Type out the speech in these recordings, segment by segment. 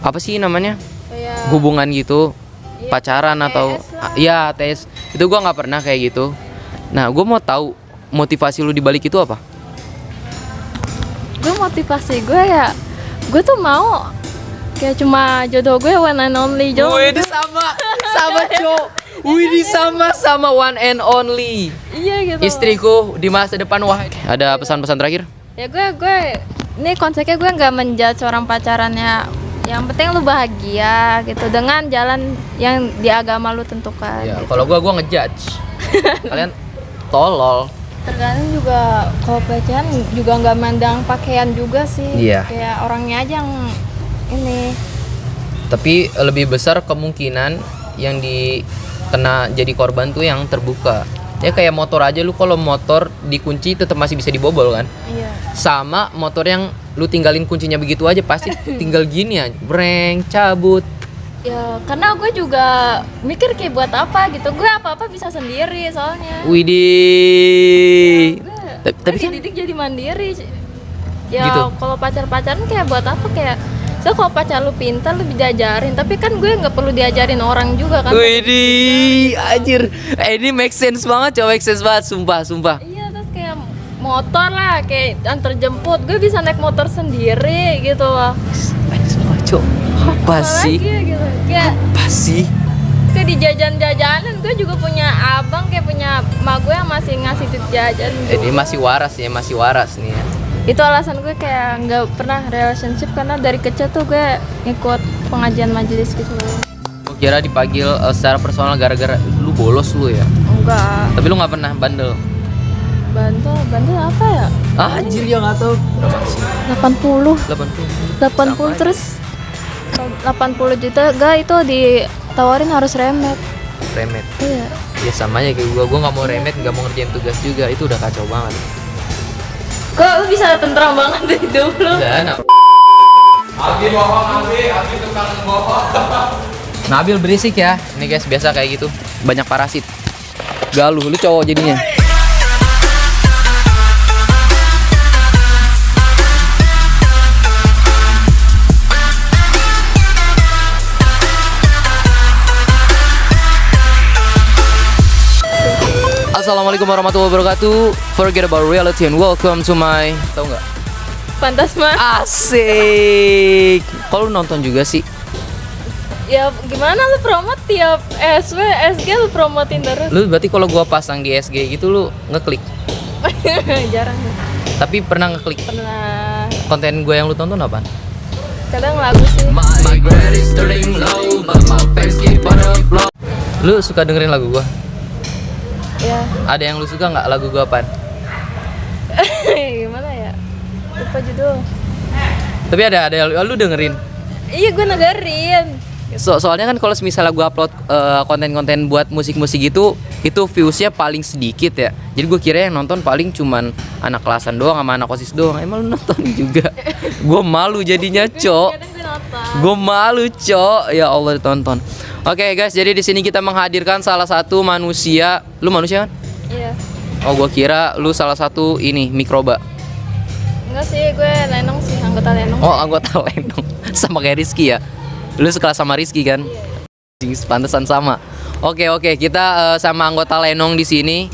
apa sih namanya, Kayak hubungan gitu, ya, pacaran atau TS lah. ya tes itu gue nggak pernah kayak gitu. Nah gue mau tahu motivasi lu di balik itu apa? Gue motivasi gue ya, gue tuh mau kayak cuma jodoh gue one and only jodoh. Wih, sama cowok. Wih, sama one and only. Iya gitu. Istriku di masa depan. Wah, ada pesan-pesan terakhir? Ya gue ini konsepnya gue nggak menjudge orang pacarannya. Yang penting lu bahagia gitu dengan jalan yang di agama lu tentukan. Ya, Gitu. kalau gue ngejudge. Kalian tolol. Terkadang juga kalau pacaran juga nggak mandang pakaian juga sih. Iya. Kayak orangnya aja yang ini. Tapi lebih besar kemungkinan yang kena jadi korban tuh yang terbuka. Ya kayak motor aja, lu kalau motor dikunci tetap masih bisa dibobol kan? Iya. Sama motor yang lu tinggalin kuncinya begitu aja pasti tinggal gini aja, breng, cabut. Ya karena gue juga mikir kayak buat apa gitu. Gue apa-apa bisa sendiri soalnya. Widih. Tapi kan dididik jadi mandiri. Ya Gitu. kalau pacaran kayak buat apa kayak so kalau pacar lu pintar lu diajarin, tapi kan gue nggak perlu diajarin orang juga kan. Widih, anjir. Ini make sense banget, coba make sense banget, sumpah. Iya, terus kayak motor lah, kayak antar jemput, gue bisa naik motor sendiri gitu loh. Sumpah, cok. Apa sih? Apalagi gitu. Kayak Apa sih? kayak di jajan-jajanan gue juga punya abang, kayak punya emak gue yang masih ngasih duit jajan juga. Ini masih waras nih ya. Itu alasan gue kayak nggak pernah relationship karena dari kecil tuh gue ikut pengajian majelis gitu. Gue kira dipanggil secara personal gara-gara lu bolos lu ya. Enggak. Tapi lu nggak pernah bandel. Bandel apa ya? Ah, anjir ya nggak tahu. Berapa sih? 80 80. 80 terus 80 juta gak itu ditawarin harus remet. Remet. Iya. Ya sama aja kayak gue nggak mau remet, nggak mau ngerjain tugas juga, itu udah kacau banget. Kok lu bisa tentram banget dari dulu? Dan Abi bohong, Abi tukang bohong. Nabil berisik ya. Ini guys biasa kayak gitu. Banyak parasit. Galuh lu cowok jadinya. Assalamualaikum warahmatullahi wabarakatuh. Forget about reality and welcome to my, tahu nggak? Fantasma. Asik. Kalau lu nonton juga sih. Ya gimana lu promote tiap SW, SG lu promotin terus. Lu berarti kalau gua pasang di SG gitu lu ngeklik. Jarang. Tapi pernah ngeklik. Pernah. Konten gue yang lu tonton apaan? Kadang lagu sih. Lu suka dengerin lagu gua? Ya. Ada yang lu suka nggak lagu gua apaan? Gimana ya? Lupa judul. Tapi ada lu dengerin. Iya gue negerin. Soalnya kan kalau misalnya gua upload konten-konten buat musik-musik gitu, itu viewsnya paling sedikit ya. Jadi gue kira yang nonton paling cuman anak kelasan doang sama anak OSIS doang. Emang lu nonton juga? Gue malu jadinya, Cok. Kadang gue nonton. Gue malu, Cok. Ya Allah ditonton. Oke guys, jadi di sini kita menghadirkan salah satu manusia. Lu manusia kan? Iya. Oh, gue kira lu salah satu ini mikroba. Enggak sih, gue Lenong sih, anggota Lenong. Oh, anggota Lenong. Sama kayak Rizky ya. Lu sekelas sama Rizky kan? Pantesan sama. Oke, kita sama anggota Lenong di sini.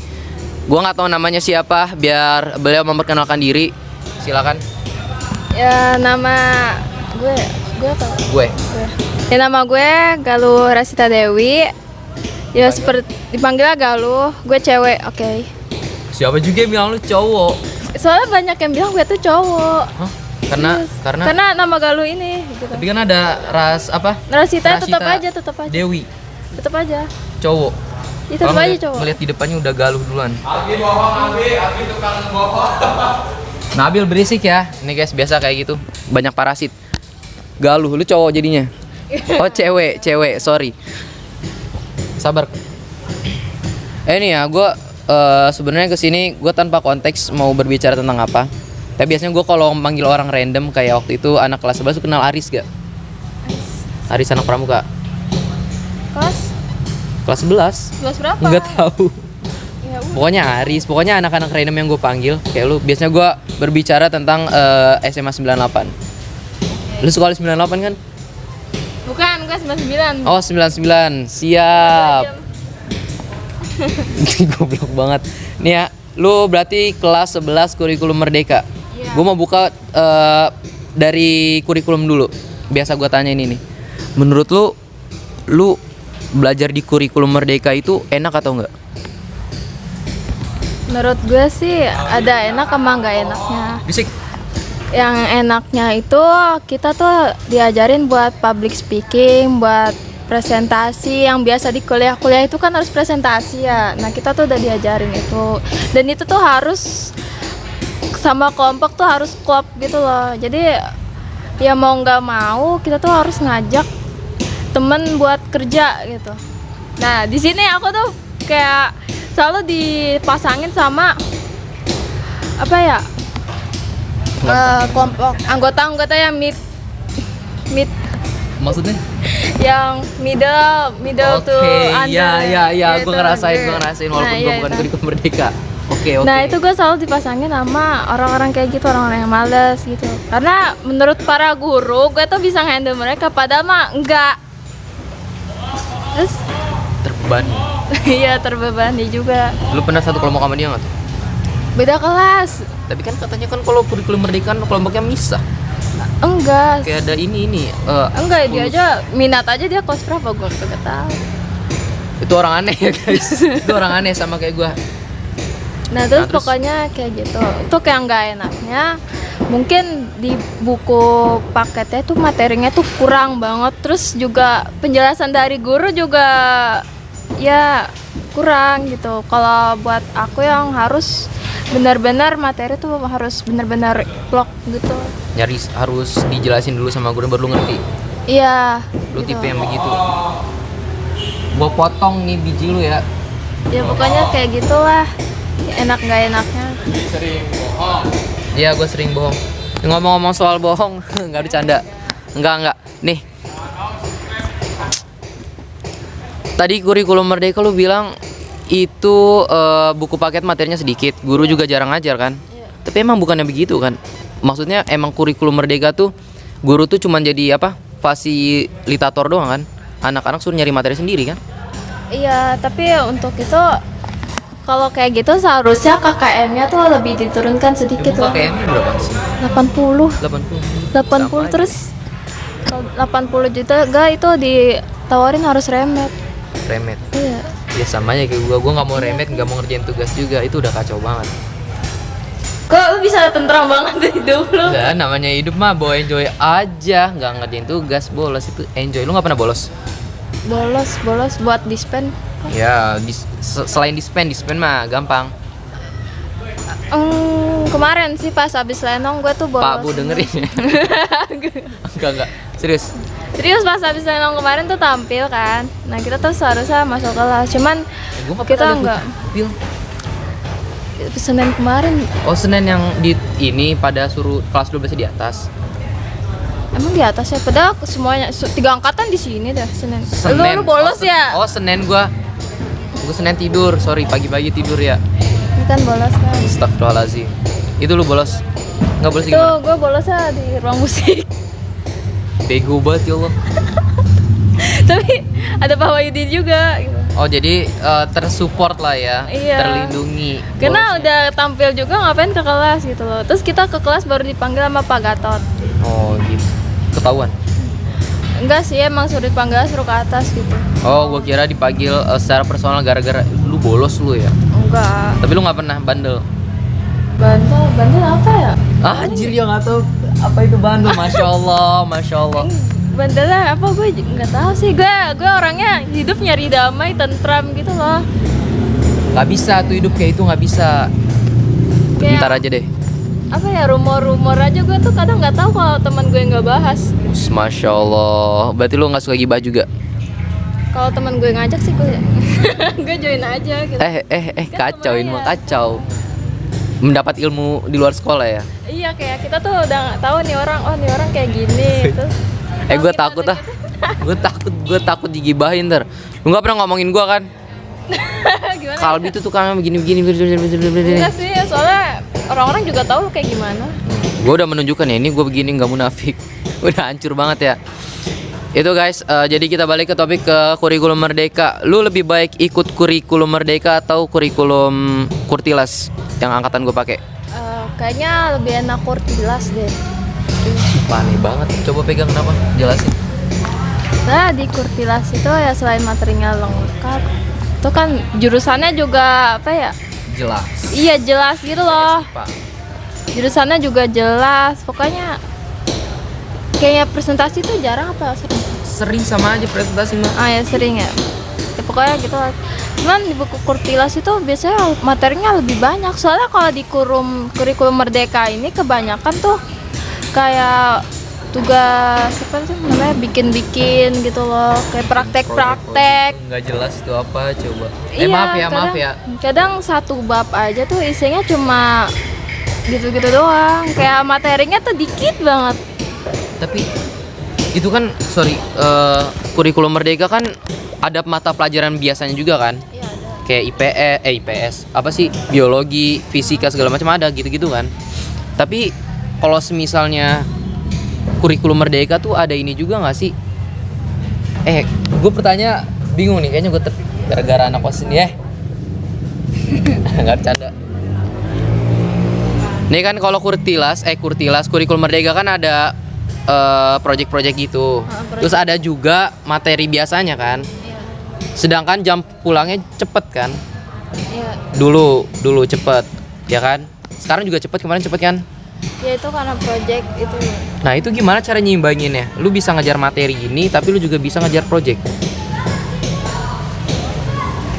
Gua nggak tahu namanya siapa, biar beliau memperkenalkan diri. Silakan. Ya nama gue apa? Gue. Ya nama gue Galuh Rasita Dewi. Ya seperti dipanggilnya Galuh, gue cewek, oke. Siapa juga yang bilang lu cowok? Soalnya banyak yang bilang gue tuh cowok. Hah? Karena Karena nama Galuh ini gitu. tapi kan ada ras apa? Rasita tetap Rasita aja. Dewi, Tetap aja. cowok. Ya tetap aja cowok. Ngeliat di depannya udah Galuh duluan. Abi bohong, Abi tukang bohong. Nabil berisik ya. Ini guys biasa kayak gitu. Banyak parasit. Galuh lu cowok jadinya. Oh cewek, sorry. Sabar. Ini ya, gue sebenarnya kesini gue tanpa konteks mau berbicara tentang apa. Tapi biasanya gue kalau manggil orang random kayak waktu itu anak kelas 11 tuh kenal Aris gak? Aris anak pramuka. Kelas 11? Kelas berapa? Nggak tahu. Ya udah. Pokoknya Aris, pokoknya anak-anak random yang gue panggil. Kayak lu, biasanya gue berbicara tentang SMA 98. Lu sekolah 98 kan? gue 99. Oh 99, siap. Goblok banget. Nih ya, lu berarti kelas 11 kurikulum merdeka. Iya. Gue mau buka dari kurikulum dulu. Biasa gue tanya ini nih. Menurut lu belajar di kurikulum merdeka itu enak atau enggak? Menurut gue sih ada enak sama nggak enaknya. Bisik. Yang enaknya itu kita tuh diajarin buat public speaking, buat presentasi. Yang biasa di kuliah-kuliah itu kan harus presentasi ya. Nah kita tuh udah diajarin itu. Dan itu tuh harus sama kelompok tuh harus klop gitu loh. Jadi ya mau nggak mau kita tuh harus ngajak temen buat kerja gitu. Nah di sini aku tuh kayak selalu dipasangin sama apa ya, kelompok anggota-anggota yang mid Maksudnya? yang middle to under. Ya, gitu. gue ngerasain walaupun Nah, gue iya, bukan itu. kurikulum merdeka. Oke. Nah itu gue selalu dipasangin sama orang-orang kayak gitu, orang-orang yang males gitu. Karena menurut para guru gue tuh bisa handle mereka, padahal mah enggak. Terus Terbebani. iya terbebani juga. Lu pernah satu kelompok sama dia nggak tuh? Beda kelas. Tapi kan katanya kan kalau kurikulum merdeka kan kelompoknya misah. Enggak. Kayak ada ini. Enggak, dia lulus. aja minat aja dia kelas berapa gue kagak tahu. Itu orang aneh ya guys. Itu orang aneh sama kayak gue. Nah terus terus? pokoknya kayak gitu. Itu kayak nggak enaknya. Mungkin di buku paketnya tuh materinya tuh kurang banget. Terus juga penjelasan dari guru juga ya kurang gitu. Kalau buat aku yang harus benar-benar materi tuh harus benar-benar plok gitu. Nyaris harus dijelasin dulu sama guru baru lu ngerti. Iya. Lu gitu. tipe yang begitu. Gua potong nih biji lu ya. Ya pokoknya kayak gitulah. Enak nggak enaknya. Sering bohong. Iya, gue sering bohong. Ngomong-ngomong soal bohong, nggak bercanda. Enggak. Nih. Tadi kurikulum merdeka lu bilang itu buku paket materinya sedikit, guru juga jarang ngajar kan? Iya. Tapi emang bukannya begitu kan? Maksudnya emang kurikulum merdeka tuh guru tuh cuman jadi apa? Fasilitator doang kan? Anak-anak suruh nyari materi sendiri kan? Iya, tapi untuk itu kalau kayak gitu seharusnya KKM-nya tuh lebih diturunkan sedikit loh. KKM berapa sih? 80. 80. 80 terus kalau 80 juta enggak itu ditawarin harus remet. Remet. Iya. Ya sama aja kayak gua nggak mau remet, nggak mau ngerjain tugas juga, itu udah kacau banget. Kok lu bisa tentram banget hidup lu? Dan namanya hidup mah bawa enjoy aja, nggak ngerjain tugas, bolos itu enjoy. Lu nggak pernah bolos? Bolos buat dispen. Ya, selain dispen mah gampang. Kemarin sih pas habis lenong gue tuh bolos. Pak Bu dengerin ya? Enggak, serius. Serius pas habis lenong kemarin tuh tampil kan. Nah kita tuh seharusnya masuk kelas. Cuman Gua nggak kita pernah liat enggak. tampil. Senin kemarin. Oh, Senin yang di ini pada suruh kelas 12 di atas. Emang di atas ya? Padahal semuanya 3 angkatan di sini dah Senin. Senin. Lu bolos ya? Oh, Senin gua Senin tidur, sorry pagi-pagi tidur ya. Ini kan bolos kan. Astagfirullahaladzim. Itu lu bolos? Nggak bolos Itu gimana? gue bolosnya di ruang musik. Bego banget ya Allah. Tapi ada Pak Wahyudin juga gitu. Oh jadi tersupport lah ya, Iya. terlindungi. Karena bolosnya. udah tampil juga ngapain ke kelas gitu loh. Terus kita ke kelas baru dipanggil sama Pak Gatot. Oh gitu, ketahuan. Enggak sih, emang suruh dipanggil suruh ke atas gitu. Oh gua kira dipanggil secara personal gara-gara lu bolos lu ya. Enggak. Tapi lu nggak pernah bandel. Bandel apa ya? Ah, anjir ya nggak tahu apa itu bandel. Masya Allah, masya Allah. Bandelnya apa gue nggak tahu sih. Gue orangnya hidup nyari damai, tentram gitu loh. Nggak bisa tuh hidup kayak itu nggak bisa. Kayak- Bentar aja deh. Apa ya, rumor-rumor aja gue tuh kadang nggak tahu kalau teman gue nggak bahas. Masya Allah. Berarti lu nggak suka gibah juga? Kalau teman gue ngajak sih gue gue join aja gitu. Kacau Kan ini mah lumayan. kacau. Mendapat ilmu di luar sekolah ya. Iya, kayak kita tuh udah nggak tahu nih orang, oh nih orang kayak gini terus. Gue takut ah. Gue takut digibahin ntar. Lu nggak pernah ngomongin gue kan? Gimana? Kalbi tuh tukang begini. Enggak sih, soalnya orang-orang juga tahu lu kayak gimana. Gue udah menunjukkan ya, ini gue begini nggak munafik. Udah hancur banget ya. Itu guys, jadi kita balik ke topik ke kurikulum merdeka. Lu lebih baik ikut kurikulum merdeka atau kurikulum Kurtilas yang angkatan gue pakai? Kayaknya lebih enak Kurtilas deh. Aneh banget. Coba pegang kenapa? Jelasin. Nah, di Kurtilas itu ya selain materinya lengkap, itu kan jurusannya juga apa ya? Jelas. Iya jelas gitu loh. Pak. Jurusannya juga jelas. Pokoknya kayaknya presentasi tuh jarang apa sering? Sering sama aja presentasi mah. Ah ya sering ya. Ya pokoknya gitu lah. Cuman di buku Kurtilas itu biasanya materinya lebih banyak. Soalnya kalau di kurikulum Merdeka ini kebanyakan tuh kayak tugas apa sih namanya bikin-bikin gitu loh, kayak praktek-praktek. Nggak jelas itu apa coba. Iya, Maaf ya. Kadang satu bab aja tuh isinya cuma gitu-gitu doang. Kayak materinya tuh dikit banget. Tapi itu kan kurikulum merdeka kan ada mata pelajaran biasanya juga kan? Iya ada. Kayak IPS, apa sih? Biologi, fisika segala macam ada gitu-gitu kan. Tapi kalau misalnya kurikulum merdeka tuh ada ini juga nggak sih? Gue bertanya bingung nih, kayaknya gue gara-gara anak kos ini ya. Nggak bercanda. Nih kan kalau Kurtilas kurikulum merdeka kan ada project-project gitu. Project. Terus ada juga materi biasanya kan. Iya. Sedangkan jam pulangnya cepet kan. Iya. Dulu cepet, ya kan? Sekarang juga cepet, kemarin cepet kan? Ya itu karena project itu. Nah itu gimana cara nyeimbanginnya? Lu bisa ngejar materi ini, tapi lu juga bisa ngejar project.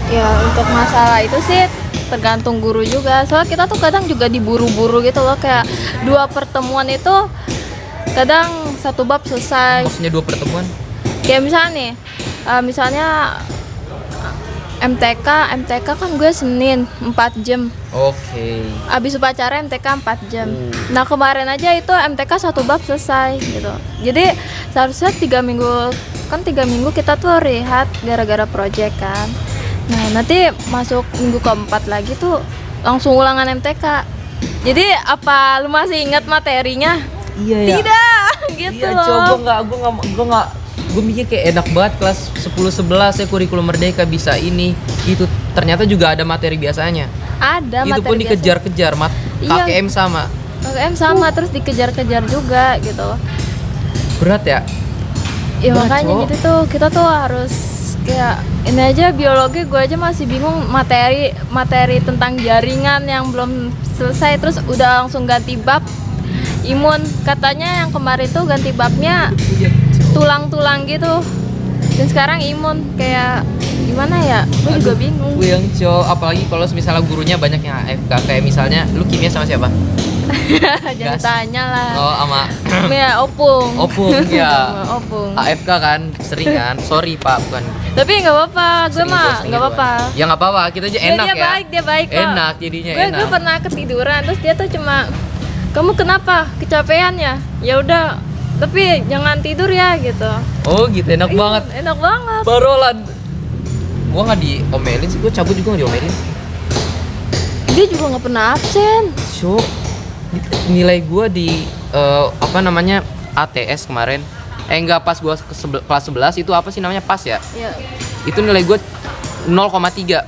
Ya untuk masalah itu sih tergantung guru juga. Soalnya kita tuh kadang juga diburu-buru gitu loh. Kayak 2 pertemuan itu kadang satu bab selesai. Maksudnya 2 pertemuan? Kayak misalnya nih, misalnya MTK kan gue Senin 4 jam. Oke. Abis upacara MTK 4 jam. Nah kemarin aja itu MTK satu bab selesai gitu. Jadi seharusnya 3 minggu, kan 3 minggu kita tuh rehat gara-gara project kan. Nah nanti masuk minggu keempat lagi tuh langsung ulangan MTK. Jadi apa lu masih ingat materinya? Iya ya. Tidak gitu Iya, loh. gue nggak. Gue mikir kayak enak banget kelas 10-11 ya kurikulum merdeka bisa ini gitu. Ternyata juga ada materi biasanya. Ada Itu materi pun biasa. dikejar-kejar, Iya. KKM sama. KKM sama terus dikejar-kejar juga gitu. Berat ya? Ya Berat, makanya Cok. gitu tuh kita tuh harus kayak ini aja biologi gue aja masih bingung materi tentang jaringan yang belum selesai terus udah langsung ganti bab imun katanya yang kemarin tuh ganti babnya tulang-tulang gitu dan sekarang imun kayak gimana ya gue juga bingung. Gue yang apalagi kalau misalnya gurunya banyak yang AFK kayak misalnya lu kimia sama siapa? Jangan Gas. tanya lah. Oh sama Ya opung. Opung ya. Sama opung. AFK kan sering kan. Sorry Pak bukan. Tapi nggak apa-apa, gue Sering mah ghosting nggak gitu apa-apa. kan. Ya nggak apa-apa, kita aja enak dia ya. Dia baik kok. Enak jadinya Gue enak. pernah ketiduran terus dia tuh cuma kamu kenapa kecapean ya? Ya udah, tapi jangan tidur ya gitu. Oh gitu enak Iya, banget. Enak banget. Barolan. Gua nggak diomelin sih, gua cabut juga nggak diomelin. Dia juga nggak pernah absen. So nilai gua di ATS kemarin. Enggak pas gua kelas 11 itu apa sih namanya pas ya? Ya. Itu nilai gua 0,3.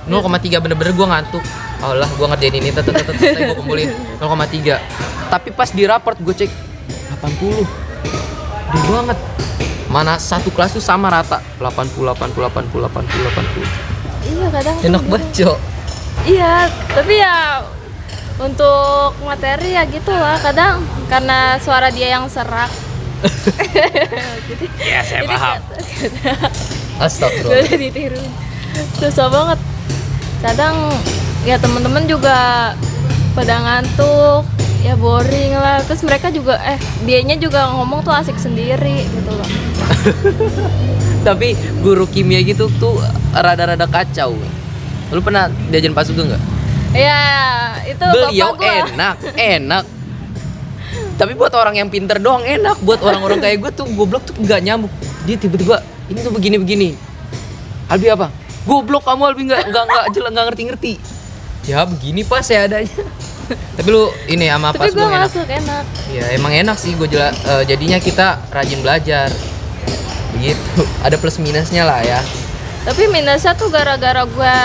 0,3 bener-bener gua ngantuk. Allah, gua ngerjain ini selesai gua kumpulin 0,3. Tapi pas di raport gua cek 80. Gede banget. Mana satu kelas tuh sama rata 80. Iya kadang. Enak tuh banget, gitu. Cok. Iya, tapi ya untuk materi ya gitu lah. Kadang karena suara dia yang serak. Jadi, Ya, saya jadi paham. Astagfirullah. Gak ada ditiru. Susah banget. Kadang ya teman-teman juga pada ngantuk, ya boring lah. Terus mereka juga dianya juga ngomong tuh asik sendiri gitu loh. Tapi guru kimia gitu tuh rada-rada kacau. Lu pernah diajarin Pak Sugeng nggak? Ya itu Beliau bapak gua. enak. Tapi buat orang yang pinter doang enak. Buat orang-orang kayak gue tuh goblok tuh nggak nyambung. Dia tiba-tiba ini tuh begini. Albi apa? Goblok kamu Albi nggak ngerti. Ya begini pas ya adanya. Tapi lu ini sama Tapi Pak gue Sugeng enak. masuk enak. Ya emang enak sih gue jadinya kita rajin belajar. gitu. Ada plus minusnya lah ya. Tapi minusnya tuh gara-gara gue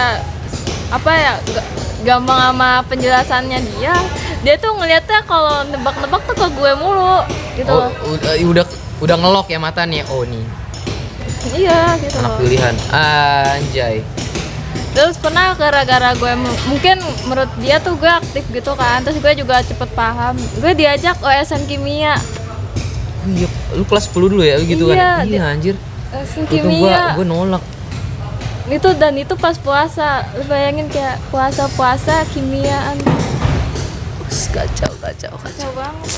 apa ya gampang sama penjelasannya dia tuh ngeliatnya kalau nebak-nebak tuh ke gue mulu gitu Oh, loh. udah ngelok ya mata nih. Oh nih Iya gitu anak loh. pilihan. Anjay. Terus pernah gara-gara gue mungkin menurut dia tuh gue aktif gitu kan, terus gue juga cepet paham, gue diajak OSN kimia. Oh, iya, lu kelas 10 dulu ya gitu Iya, kan? Iya anjir. OSN Itu kimia gua nolak. itu pas puasa, lu bayangin kayak puasa kimiaan, Kacau. kacau banget.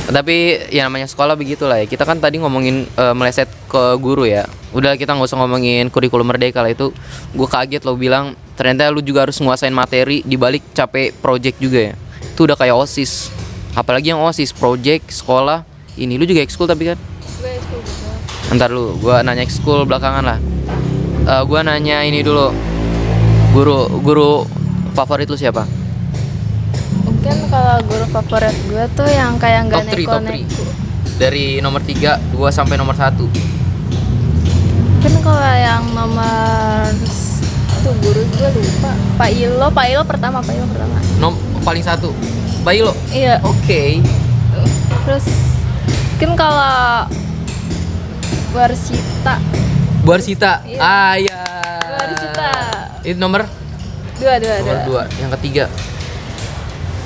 Tapi ya namanya sekolah begitulah ya. Kita kan tadi ngomongin meleset ke guru ya. Udah kita nggak usah ngomongin kurikulum merdeka lah itu. Gue kaget lo bilang ternyata lu juga harus nguasain materi dibalik capek project juga ya. Itu udah kayak OSIS. Apalagi yang OSIS project sekolah. Ini lu juga ekskul tapi kan? Gue ekskul juga. Ntar lu, gue nanya ekskul belakangan lah. Gue nanya ini dulu. Guru favorit lu siapa? Mungkin kalau guru favorit gue tuh yang kayak nggak Top 3, top 3. neko-neko. Dari nomor 3, 2 sampai nomor 1. Kan kalau yang nomor tuh guru gue lupa. Pak Ilo pertama. Paling 1. Bayi lo. Iya. Oke. Terus mungkin kalau Warsita Bu Arsita. Iya. Ya. Warsita Itu nomor dua. 2. Yang ketiga.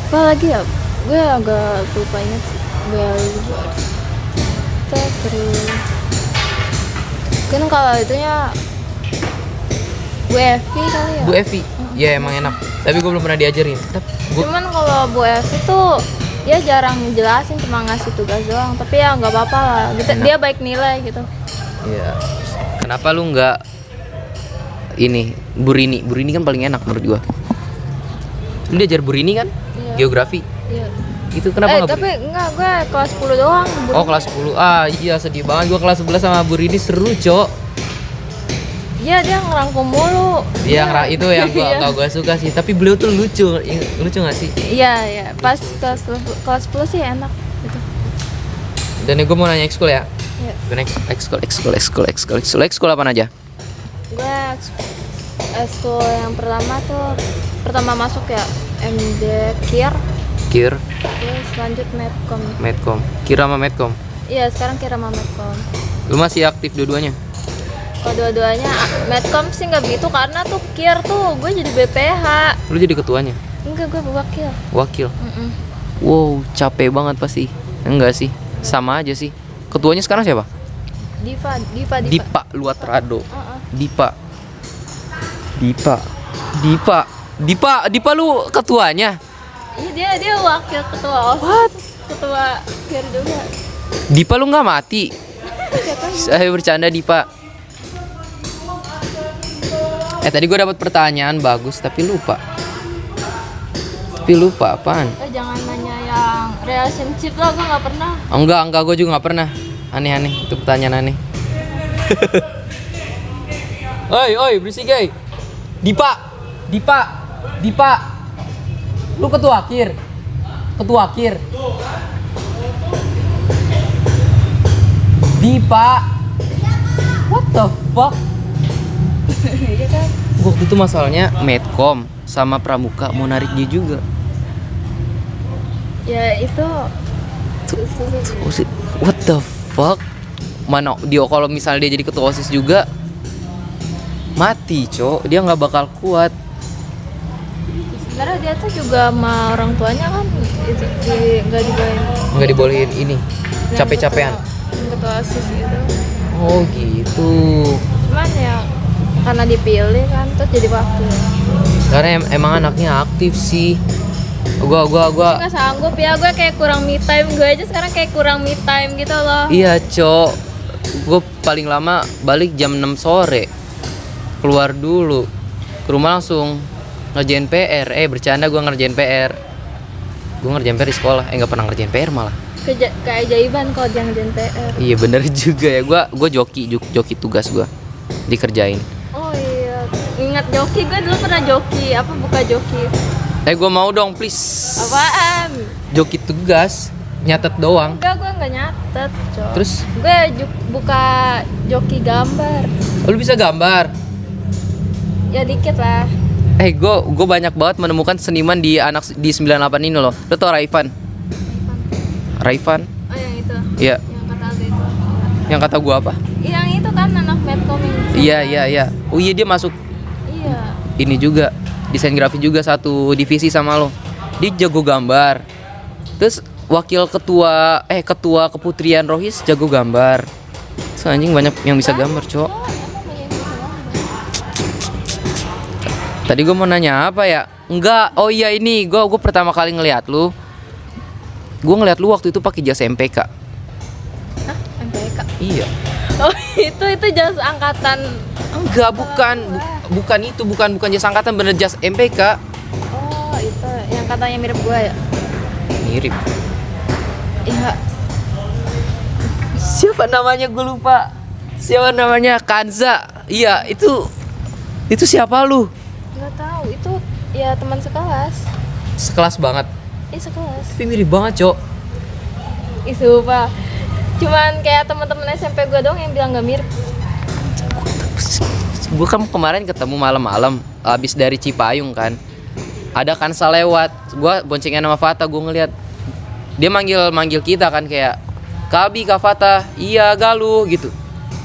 Apa lagi ya? Gue agak lupa ingat sih. Gue lupa. Terus kan kalau itunya Bu Evi kali ya. Bu Evi. Ya emang enak. Tapi gue belum pernah diajarin. Cuman kalau Bu Evi tuh dia jarang jelasin, cuma ngasih tugas doang. Tapi ya nggak apa-apa lah. Gitu, Enak. dia baik nilai gitu. Iya. Kenapa lu nggak ini Burini? Burini kan paling enak menurut gua. Lu diajar Burini kan? Iya. Geografi. Iya. Itu kenapa nggak tapi enggak, gue kelas 10 doang. Oh kelas 10. Iya sedih banget. Gua kelas 11 sama Burini seru, Cok. Iya, dia ngerangkum mulu. Itu yang gua Iya. gua suka sih. Tapi beliau tuh lucu. Lucu nggak sih? Iya. Pas kelas 10 sih enak gitu. Dan gua mau nanya ekskul ya. Iya. Ekskul apa aja? Gue ekskul yang pertama masuk ya MD Kir, Kir, terus lanjut Medcom. Medcom. Kira sama Medcom. Iya, sekarang Kira sama Medcom. Lu masih aktif dua-duanya? Kalau dua-duanya Medcom sih nggak begitu karena tuh Kir tuh gue jadi BPH. Lu jadi ketuanya? Enggak, gue wakil. Wakil. Mm-mm. Wow, capek banget pasti. Enggak sih, sama aja sih. Ketuanya sekarang siapa? Dipa. Luatrado. Uh-uh. Dipa lu ketuanya. Iya, dia wakil ketua OSIS. Ketua Kir juga. Dipa lu nggak mati. Saya bercanda Dipa. Tadi gue dapat pertanyaan bagus tapi lupa. Apaan? Jangan nanya yang relationship lah, gue nggak pernah. Enggak, gue juga nggak pernah. Aneh, itu pertanyaan aneh. Oi, berisik guys. Dipa. Lu ketua Kir. Dipa. What the fuck? Iya kan? Waktu itu masalahnya Medcom sama Pramuka mau narik dia juga. Ya itu What the fuck? Mana dia kalau misalnya dia jadi ketua OSIS juga mati, Cok. Dia nggak bakal kuat. sebenarnya dia tuh juga sama orang tuanya kan itu nggak Dibolehin ini. yang Capek-capean. ketua OSIS gitu. Oh, gitu. Cuman ya karena dipilih kan terus jadi wakil. Karena emang anaknya aktif sih. Gua Nggak sanggup ya, gue kayak kurang me time. Gue aja sekarang kayak kurang me time gitu loh. Iya, Cok. Gue paling lama balik jam 6 sore. Keluar dulu. Ke rumah langsung ngerjain PR. Bercanda, gue ngerjain PR. Gue ngerjain PR di sekolah. Nggak pernah ngerjain PR malah. Keajaiban kalau dia ngerjain PR. Iya bener juga ya. Gue joki tugas gue dikerjain. Oh iya, ingat joki, gue dulu pernah joki. Apa buka joki? Gue mau dong please. Apaan? Joki tugas. nyatet doang. Enggak, gue nggak nyatet, Cok. Terus? Gue buka joki gambar. Lu bisa gambar? Ya dikit lah. Gue banyak banget menemukan seniman di 98 ini loh. Lu tau Raifan? Raifan? Oh yang itu. Iya. Yang kata Aldo itu. Yang kata gua apa? Yang itu kan anak Medcom yang desain. Iya. Oh iya, dia masuk Iya. ini juga, desain grafis juga, satu divisi sama lo. Dia jago gambar. Terus wakil ketua keputrian Rohis jago gambar. So, anjing banyak yang bisa gambar, Cok. Oh, emang banyak yang bisa gambar. Tadi gue mau nanya apa ya? Enggak. Oh iya, ini gue pertama kali ngeliat lu. Gue ngeliat lu waktu itu pakai jas MPK. Hah? MPK? Iya. Oh itu jas angkatan. Enggak, bukan itu, bukan jas angkatan, bener jas MPK. Oh itu yang katanya mirip gue ya? Mirip. Iya. Siapa namanya, gue lupa. Siapa namanya? Kanza. Iya, itu siapa lu? Nggak tahu, itu ya teman sekelas. Sekelas banget. Sekelas. Tapi mirip banget, Cok. Itu pak. Cuman kayak teman-teman SMP gue dong yang bilang nggak mirip. Gue kan kemarin ketemu malam-malam abis dari Cipayung kan. Ada Kansa lewat. Gue boncengan sama Fata, gue ngeliat dia manggil kita kan, kayak Kabi, Kak Fata, iya Galuh gitu.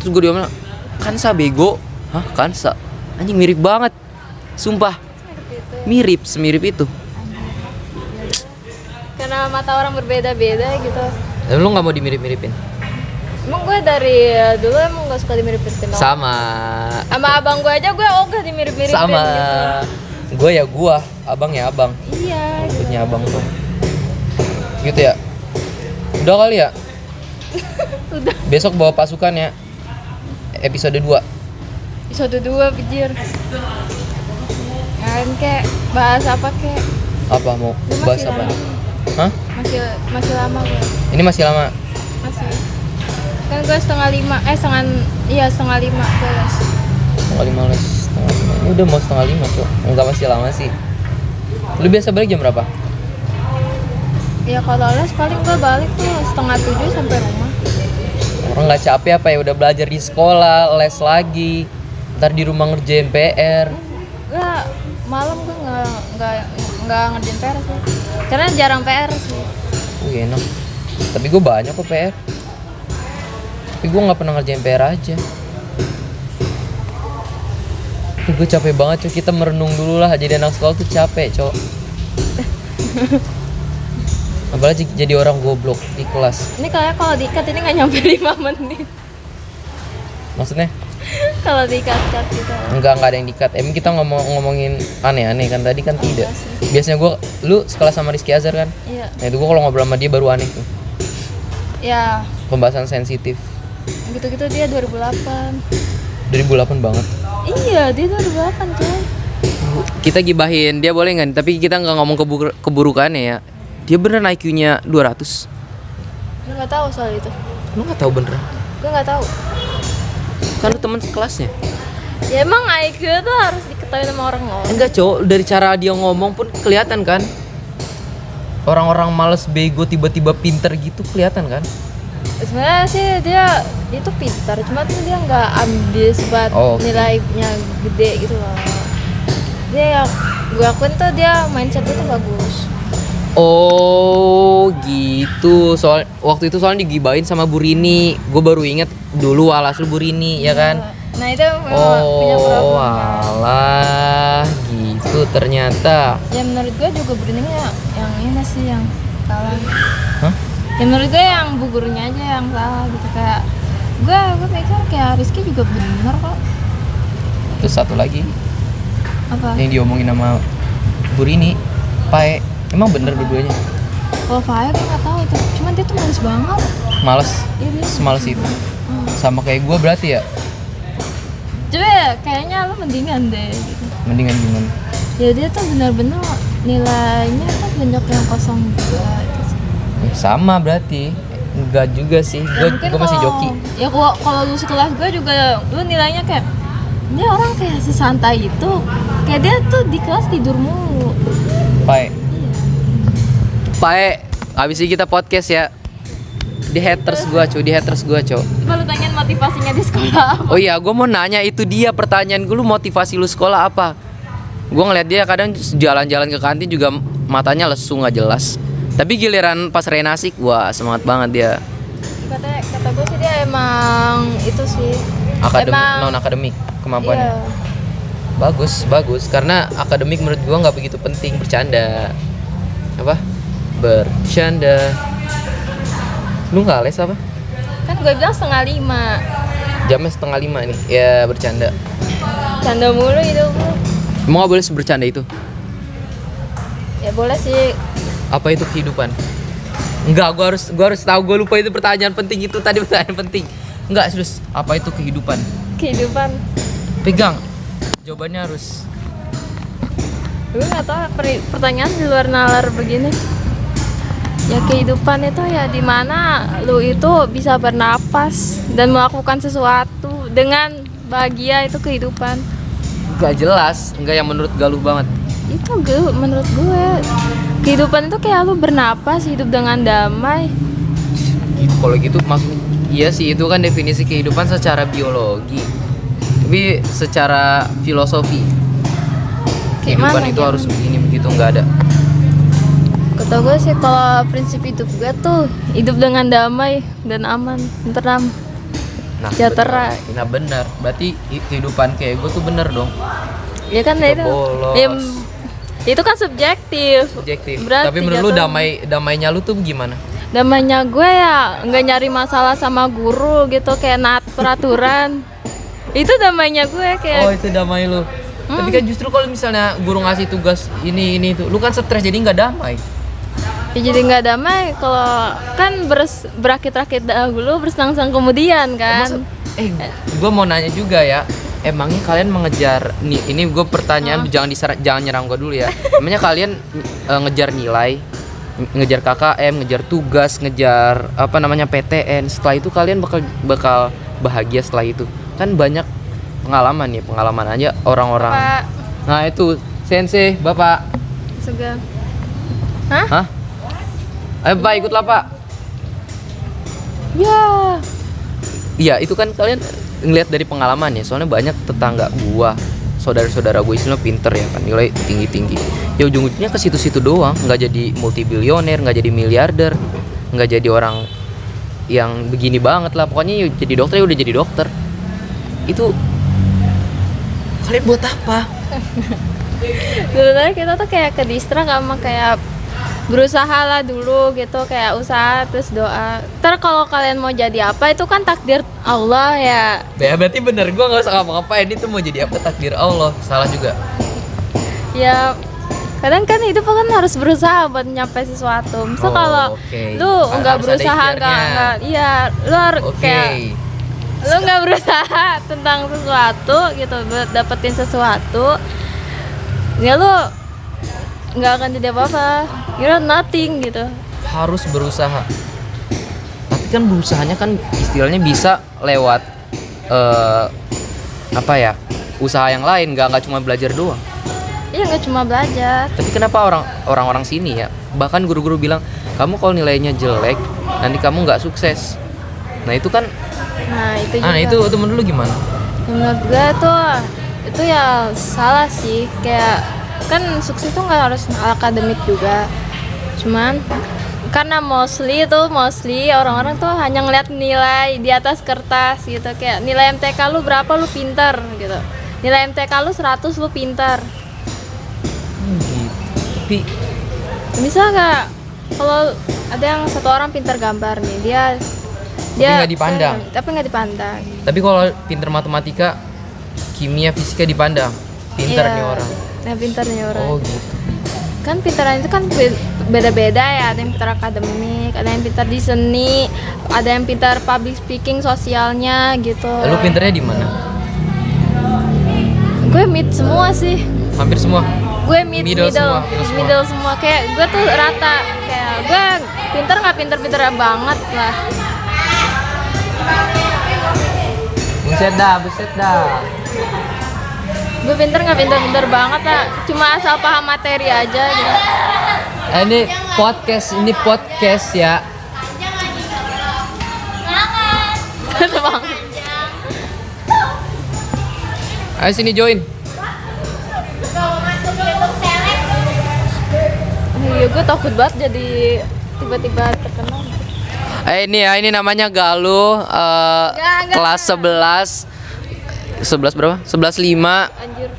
Terus gue bilang, Kansa bego. Hah, Kansa? Anjing mirip banget. Sumpah. Mirip, semirip itu. Karena mata orang berbeda-beda gitu. Lu nggak mau dimirip-miripin? Emang gue dari dulu emang gak suka dimirip-miripin orang. Sama Abang gue aja gue ogah dimirip-miripin sama gitu. gue ya gue, abang ya abang. Iya gitu. Ikutnya abang tuh. Gitu ya. Udah kali ya? Udah. Besok bawa pasukan ya. Episode 2. Episode 2 pijir. Kan kayak bahas apa kayak. Apa mau Lu masih bahas apa? lama. Hah? Masih lama gue. Ini masih lama. Masih. Kan gue setengah 5 setengah 5 beres. Setengah 5 les. Ini udah mau setengah 5, Cok. Enggak, masih lama sih. Lu biasa balik jam berapa? Ya kalau les paling gue balik tuh setengah 7 sampai rumah. Orang nggak capek apa ya, udah belajar di sekolah, les lagi. Ntar di rumah ngerjain PR. Enggak, malam gue nggak ngerjain PR sih. Karena jarang PR sih. Enak. Tapi gue banyak kok PR. Tapi gue nggak pernah ngerjain PR aja. Gue capek banget, Cok. Kita merenung dulu lah. Jadi anak sekolah tuh capek, Cok. Apalagi jadi orang goblok di kelas. Ini kayaknya kalau diikat ini nggak nyampe 5 menit. Maksudnya? Kalau diikat-ikat gitu. Enggak ada yang dikat. Emang kita ngomongin aneh-aneh kan, tadi kan tidak. Biasanya lu sekelas sama Rizky Azhar kan? Iya. Nah itu gue kalau ngobrol sama dia baru aneh tuh. Ya, Pembahasan sensitif. gitu-gitu dia 2008. 2008 banget. Iya, dia 2008 coy. Kita gibahin dia boleh nggak? Tapi kita nggak ngomong keburukannya ya. Dia beneran IQ-nya 200. Lu nggak tahu soal itu? Lu nggak tahu beneran? Gue nggak tahu. Kan lu teman sekelasnya. Ya emang IQ tuh harus diketahui sama orang-orang. Enggak, Cok. Dari cara dia ngomong pun kelihatan kan. Orang-orang males bego tiba-tiba pinter gitu kelihatan kan. Sebenarnya sih dia itu pintar, cuma tuh dia nggak ambis buat nilainya gede gitu loh. Dia gue akuin tuh dia mindsetnya tuh bagus. Oh gitu. Soal waktu itu soalnya digibain sama Bu Rini. Gue baru inget dulu alhasil Bu Rini ya kan. Nah itu memang punya problem. Oh alah gitu ternyata. Ya menurut gue juga Bu Rini yang ini sih yang salah. Hah? Ya menurut gue yang bu gurunya aja yang salah gitu, kayak gue pikir kayak Rizky juga bener kok. Terus satu lagi Apa? yang diomongin sama Bu Rini, Pae, emang bener dua-duanya? Kalau Faya gue nggak tahu tuh, cuman dia tuh males banget. Males? Iya dia. Semales itu? Sama kayak gue berarti ya? Coba kayaknya lu mendingan deh gitu. Mendingan gimana? Ya dia tuh bener-bener nilainya tuh banyak yang kosong juga gitu. Sama berarti. Enggak juga sih, gue masih joki. Ya kalau lu sekelas gue juga, lu nilainya kayak dia orang kayak sesantai itu, kayak dia tuh di kelas tidur mulu. Pae. Iya. Pae, Abis ini kita podcast ya. Di haters gua, Cok. Coba lu tanyain motivasinya di sekolah apa? Oh iya, gua mau nanya itu dia pertanyaan gue, lu motivasi lu sekolah apa? Gua ngeliat dia kadang jalan-jalan ke kantin juga matanya lesu nggak jelas. Tapi giliran pas renasik, wah semangat banget dia. Kata gue sih dia emang itu sih. Non akademik kemampuannya. Iya. Bagus karena akademik menurut gua nggak begitu penting, bercanda. Apa? Bercanda. Lu nggak les apa? Kan gue bilang 4:30. Jamnya 4:30 nih. Ya bercanda. Canda mulu hidup lu. Emang gak boleh bercanda itu? Ya boleh sih. Apa itu kehidupan? Enggak, gua harus tahu. Gua lupa itu pertanyaan penting itu tadi, pertanyaan penting. Enggak, serius. Apa itu kehidupan? Kehidupan. Pegang. Jawabannya harus. Gue nggak tahu pertanyaan di luar nalar begini. Ya kehidupan itu ya dimana lu itu bisa bernapas dan melakukan sesuatu dengan bahagia, itu kehidupan. Enggak jelas, enggak yang menurut Galuh banget. Itu menurut gue kehidupan itu kayak lu bernapas, hidup dengan damai. Gitu, kalau gitu maksudnya iya sih, itu kan definisi kehidupan secara biologi. Tapi secara filosofi kehidupan Gimana, itu harus begini begitu, nggak ada. Kata gue sih kalau prinsip hidup gue tuh hidup dengan damai dan aman, tenteram, sejahtera. Benar. Berarti kehidupan kayak gue tuh bener dong. Ya kan Suka itu. bolos. Ya, itu kan subjektif. Berarti Tapi menurut lu jatuh- damainya lu tuh gimana? Damainya gue ya nggak nyari masalah sama guru gitu, kayak naat peraturan. Itu damainya gue kayak. Oh, itu damai lu. Tapi kan justru kalau misalnya guru ngasih tugas ini itu, lu kan stres jadi nggak damai. Ya jadi nggak damai kalau kan berakit-rakit dahulu, bersenang-senang kemudian kan. Gue mau nanya juga ya. Emangnya kalian mengejar nih? Ini gue pertanyaan, jangan nyerang gue dulu ya. Emangnya kalian ngejar nilai, ngejar KKM, ngejar tugas, ngejar apa namanya PTN. Setelah itu kalian bakal bahagia setelah itu. Kan banyak pengalaman aja orang-orang. Pak, Nah itu sensei, bapak. segar. Hah? Hah? Ayo pak, ikutlah pak. Ya. Iya, itu kan kalian ngeliat dari pengalaman ya. Soalnya banyak tetangga gua, saudara-saudara gue istilahnya pinter ya kan, nilai tinggi-tinggi. Ya ujung-ujungnya ke situ-situ doang, nggak jadi multibilioner, nggak jadi miliarder, nggak jadi orang yang begini banget lah. Pokoknya ya jadi dokter ya udah jadi dokter. Itu kalian buat apa? Sebenarnya kita tuh kayak ke distrak sama kayak berusaha lah dulu gitu, kayak usaha terus doa. Ntar kalau kalian mau jadi apa itu kan takdir Allah ya. Ya berarti bener, gua nggak usah ngapa-ngapain. Itu mau jadi apa takdir Allah. Salah juga. Ya kadang kan hidup kan harus berusaha buat nyampe sesuatu. Misal Oh, kalau oke. lu nggak Harus ada berusaha ikhtiarnya. nggak, iya lu harus Oke. kayak lu nggak berusaha tentang sesuatu gitu buat dapetin sesuatu, ya lu nggak akan jadi apa-apa, you're nothing gitu. Harus berusaha. Tapi kan berusahanya kan istilahnya bisa lewat apa ya, usaha yang lain, nggak cuma belajar doang. Iya nggak cuma belajar. Tapi kenapa orang-orang sini ya, bahkan guru-guru bilang kamu kalau nilainya jelek nanti kamu nggak sukses. Nah itu kan, Nah itu juga. itu menurut lu gimana? Menurut gue tuh itu ya salah sih, kayak kan sukses tuh nggak harus akademik juga, cuman karena mostly orang-orang tuh hanya ngeliat nilai di atas kertas gitu, kayak nilai MTK lu berapa lu pintar gitu, nilai MTK lu 100 lu pintar. Gitu. Tapi Bisa nggak kalau ada yang satu orang pintar gambar nih, dia nggak dipandang. tapi nggak dipandang. Tapi kalau pinter matematika, kimia, fisika dipandang. Pinter Iya. nih orang. Nah pintar nih orang. Oh gitu. Kan pintaran itu kan beda-beda ya, ada yang pintar akademik, ada yang pintar di seni, ada yang pintar public speaking, sosialnya gitu. Lu pinternya di mana? Gue mid semua sih. Hampir semua. Gue middle semua. semua. Kayak gue tuh rata, kayak gue pintar nggak pintar-pintar banget lah. Buset dah. Gue pintar nggak pintar-pintar banget lah, cuma asal paham materi aja gitu. Ini ini podcast ya. Ayo sini join. Iya, gue takut banget jadi tiba-tiba terkenal. Ini namanya Galuh, kelas 11 berapa? 11.5. Anjir.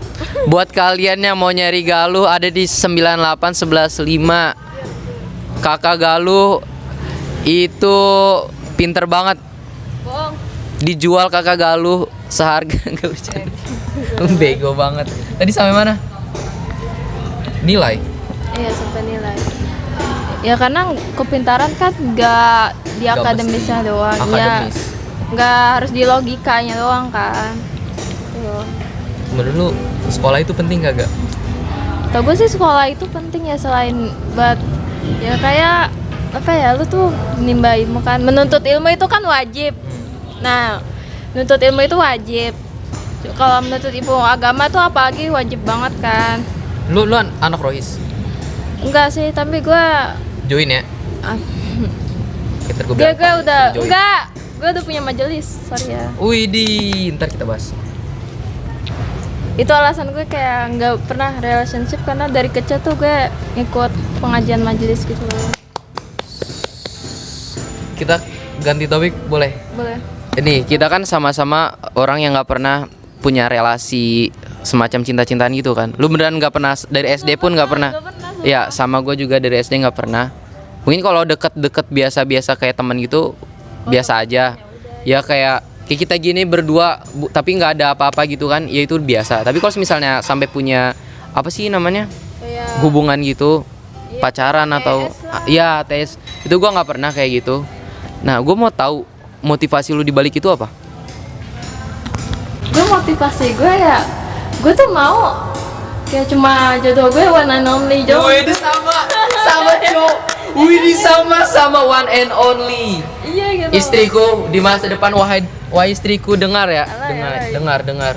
Buat kalian yang mau nyari Galuh ada di 9811.5. Kakak Galuh itu pinter banget. Bohong. Dijual kakak Galuh seharga enggak bercanda. Bego banget. Tadi sampai mana? Nilai. Iya, sampai nilai. Ya karena kepintaran kan gak di Nggak akademisnya mesti doang. akademis. Ya, gak harus di logikanya doang kan. Tuh. Menurut lu sekolah itu penting gak? Tau gue sih sekolah itu penting ya, selain buat ya kayak apa ya, lu tuh nimba ilmu kan. Menuntut ilmu itu kan wajib. Nah, menuntut ilmu itu wajib. Kalau menuntut ilmu agama tuh apalagi wajib banget kan. Lu anak rohis. Enggak sih, tapi gue Join ya. Kita gue gue udah join. enggak, gue udah punya majelis, sorry ya. Widih, ntar kita bahas. Itu alasan gue kayak nggak pernah relationship karena dari kecil tuh gue ikut pengajian majelis gitu loh. Kita ganti topik boleh? Boleh. Ini kita kan sama-sama orang yang nggak pernah punya relasi semacam cinta-cintaan gitu kan. Lu beneran nggak pernah dari SD pun nggak pernah? Nggak pernah, sumpah. Ya sama gue juga dari SD nggak pernah. Mungkin kalau deket-deket biasa-biasa kayak teman gitu biasa aja. Ya kayak kita gini berdua tapi nggak ada apa-apa gitu kan, ya itu biasa. Tapi kalau misalnya sampai punya apa sih namanya Kayak hubungan gitu, Iya, pacaran atau TS lah. ya tes, itu gue nggak pernah kayak gitu. Nah gue mau tahu motivasi lu di balik itu apa? gue motivasi gue ya, gue tuh mau kayak cuma jodoh gue one and only jodoh. sama cowok. Widih sama one and only. Iya gitu. Istriku di masa depan, wahai istriku dengar ya, Alay. dengar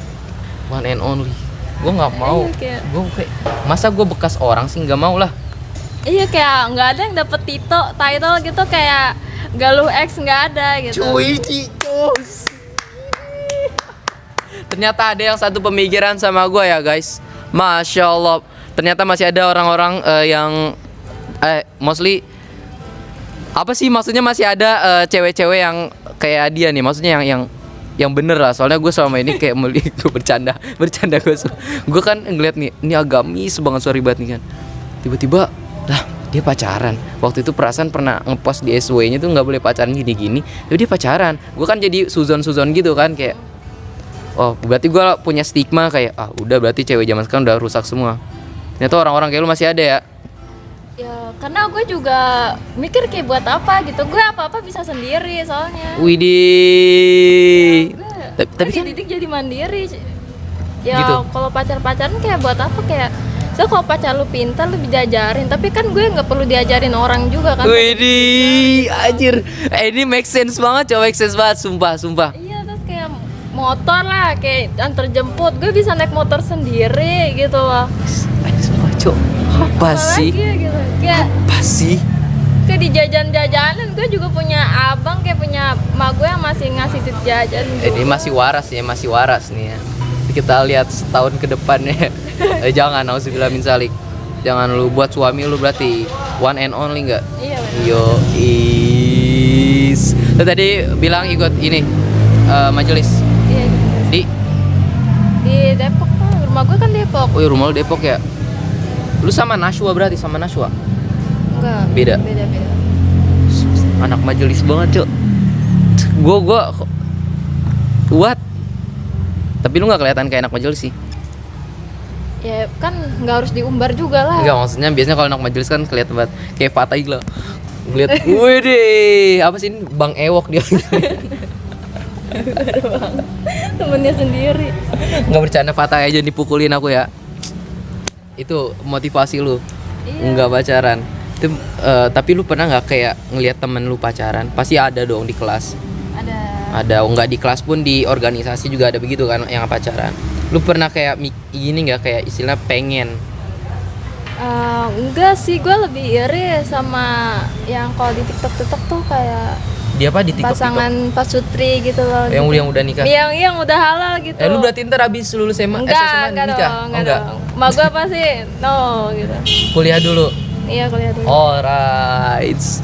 one and only. Gue nggak mau. Iya, kayak- Gue kayak masa gue bekas orang sih, nggak mau lah. Iya, kayak nggak ada yang dapet title gitu kayak Galuh X, nggak ada gitu. Ternyata ada yang satu pemikiran sama gue ya guys. Masya Allah. Ternyata masih ada orang-orang yang mostly apa sih maksudnya, masih ada cewek-cewek yang kayak dia nih. Maksudnya yang bener lah. Soalnya gue selama ini kayak gue bercanda gue kan ngeliat nih, ini agamis banget, sorry banget nih kan. Tiba-tiba lah dia pacaran. Waktu itu perasaan pernah ngepost di SW-nya tuh nggak boleh pacaran gini-gini. Tapi dia pacaran. Gue kan jadi suzon gitu kan kayak, oh berarti gue punya stigma kayak udah berarti cewek zaman sekarang udah rusak semua. Ternyata orang-orang kayak lu masih ada ya. Ya karena gue juga mikir kayak buat apa gitu. Gue apa-apa bisa sendiri soalnya. Widih. Tapi Tapi kan dididik jadi mandiri. Ya Gitu. kalau pacaran kayak buat apa, kayak so kalau pacar lu pintar lu diajarin, tapi kan gue nggak perlu diajarin orang juga kan. widih, anjir. Ini make sense banget, coba make sense banget, sumpah. Iya, terus kayak motor lah, kayak antar jemput, gue bisa naik motor sendiri gitu loh. Sumpah, Cok. Apa sih? Apalagi gitu. Kayak Apa sih? kayak di jajan-jajanan gue juga punya abang, kayak punya emak gue yang masih ngasih duit jajan juga. Ini masih waras nih ya. Kita lihat setahun ke depannya. Jangan, auzubillah min zalik. Jangan lu buat suami lu berarti one and only enggak? Iya bener. Yo Lu tadi bilang ikut ini majelis Iya gitu. Di Depok tuh, rumah gue kan Depok. Oh ya, rumah lu Depok ya? Lu sama Nashwa berarti, sama Nashwa? Enggak. Beda. Beda. Anak majelis banget, Cok. Gua what? Tapi lu nggak kelihatan kayak anak majelis sih. Ya kan nggak harus diumbar juga lah. Enggak, maksudnya biasanya kalau anak majelis kan kelihatan banget kayak Fatah gila. Ngeliat, wih deh, apa sih ini? Bang Ewok dia. Temennya sendiri. Nggak bercanda, Fatah aja dipukulin aku ya. Itu motivasi lu. Iya. Nggak pacaran. Itu, tapi lu pernah nggak kayak ngelihat temen lu pacaran? Pasti ada dong di kelas. Ada, nggak di kelas pun di organisasi juga ada begitu kan yang pacaran. Lu pernah kayak gini nggak, kayak istilah pengen Enggak sih, gue lebih iri sama yang kalau di TikTok tuh kayak Dia apa di TikTok? pasangan pasutri gitu loh. Yang gitu. udah nikah. Yang udah halal gitu. Lu berarti ntar abis lulus SMA, enggak nikah? dong, enggak dong. Mak gue pasti no gitu. Kuliah dulu. Iya, kuliah dulu.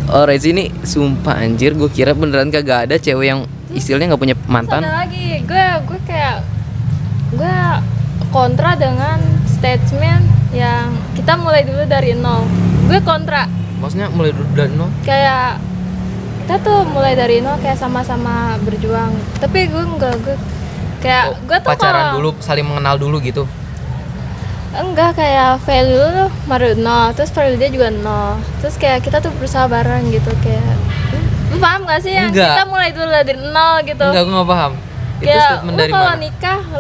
Alright, ini sumpah anjir, gue kira beneran kagak ada cewek yang istilahnya nggak punya Terus mantan. ada lagi, gue kayak gue kontra dengan statement yang kita mulai dulu dari nol. Gue kontra. Maksudnya mulai dari nol? Kayak kita tuh mulai dari nol kayak sama-sama berjuang. Tapi gue enggak, gue kayak gue tuh Pacaran kalau- dulu, saling mengenal dulu gitu. Enggak, kayak value lu baru nol, terus value dia juga nol. Terus kayak kita tuh berusaha bareng gitu kayak. Lu paham gak sih yang Enggak. kita mulai dulu dari nol gitu? Enggak, gue nggak paham. Itu Kayak statement dari mana?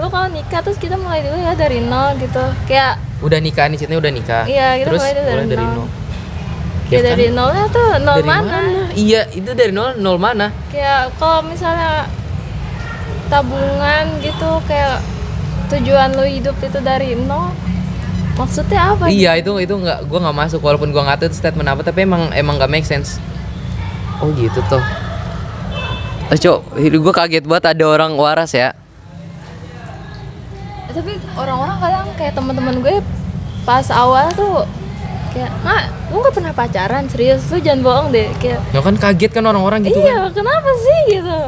lu kalau nikah terus kita mulai dulu ya dari nol gitu. Kayak Udah nikah nih, ceritanya udah nikah. Iya, kita Terus mulai dari dari nol. nol. kayak Ya kan? dari nolnya tuh nol Dari mana? Iya, itu dari nol mana? Kayak kalau misalnya tabungan gitu kayak tujuan lu hidup itu dari nol. Maksudnya apa? Iya, itu nggak, gue nggak masuk walaupun gue nggak tahu itu statement apa, tapi emang nggak make sense. Oh gitu tuh. Cok, gue kaget banget ada orang waras ya. Tapi orang-orang kadang kayak teman-teman gue pas awal tuh kayak, lu nggak pernah pacaran serius, lu jangan bohong deh kayak. Ya kan kaget kan orang-orang gitu Iya, kan. kenapa sih gitu?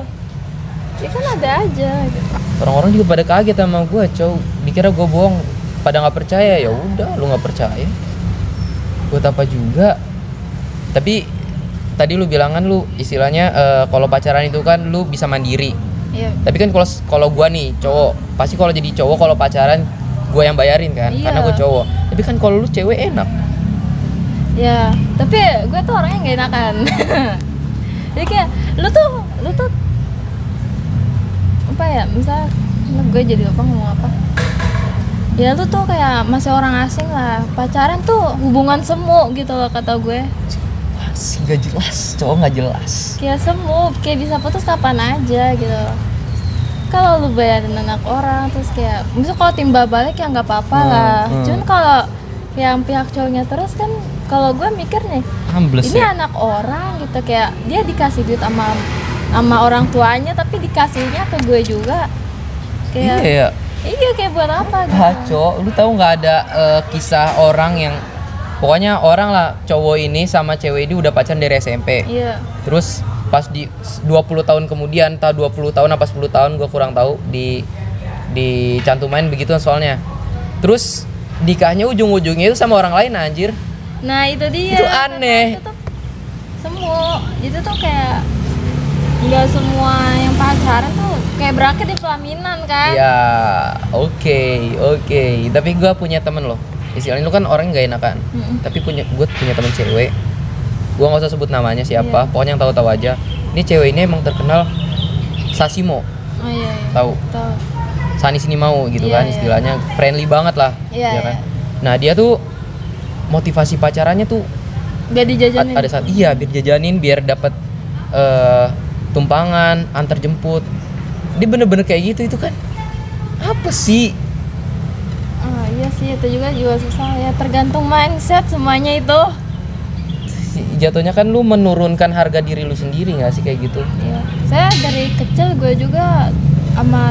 Ya kan ada aja gitu. Orang-orang juga pada kaget sama gue, cowok. Dikira gue bohong, pada nggak percaya. Ya udah, lu nggak percaya. Buat apa juga? Tapi tadi lu bilang kan lu istilahnya kalau pacaran itu kan lu bisa mandiri. Iya. Tapi kan kalau gue nih cowok, pasti kalau jadi cowok kalau pacaran gue yang bayarin kan, Iya. karena gue cowok. Tapi kan kalau lu cewek enak. Ya, tapi gue tuh orangnya gak enakan. Jadi kayak lu tuh apa ya? Misal gue jadi lupa ngomong apa. Ya lu tuh kayak masih orang asing lah. Pacaran tuh hubungan semu gitu loh kata gue. Gak jelas, cowok nggak jelas. Kayak semu, kayak bisa putus kapan aja gitu. Kalau lu bayarin anak orang terus kayak misal kalau timbal balik ya nggak apa-apa lah. Cuman kalau yang pihak cowoknya terus kan, kalau gue mikir nih, Ambles ini ya. anak orang gitu, kayak dia dikasih duit sama orang tuanya tapi dikasihnya ke gue juga. Kayak Iya. iya kayak buat apa gitu. Kacau, lu tahu nggak ada kisah orang yang pokoknya orang lah cowok ini sama cewek ini udah pacaran dari SMP. Iya. Terus pas di 20 tahun kemudian, entah 20 tahun apa 10 tahun gue kurang tahu, di cantumain begitu soalnya. Terus nikahnya ujung-ujungnya itu sama orang lain anjir. Nah itu dia. Itu aneh. Itu tuh semu. Itu tuh kayak nggak semua yang pacaran tuh kayak berakhir di pelaminan kan. Ya, oke. Tapi gue punya temen loh. Istilahnya lu kan orang nggak enakan. Tapi gue punya temen cewek. Gue nggak usah sebut namanya siapa. Iya. Pokoknya yang tahu-tahu aja. Ini cewek ini emang terkenal Sasimo. Oh iya. Tahu? Tahu. Sani sini mau gitu Iya, kan iya. istilahnya, friendly banget lah. Iya, ya kan? iya. Nah dia tuh motivasi pacarannya tuh Gak dijajanin. ada saat biar jajanin, biar dapat tumpangan, antar jemput. Dia bener-bener kayak gitu. Itu kan apa sih? Iya sih, itu juga susah ya, tergantung mindset semuanya itu. Jatuhnya kan lu menurunkan harga diri lu sendiri nggak sih kayak gitu? Iya. Saya dari kecil gue juga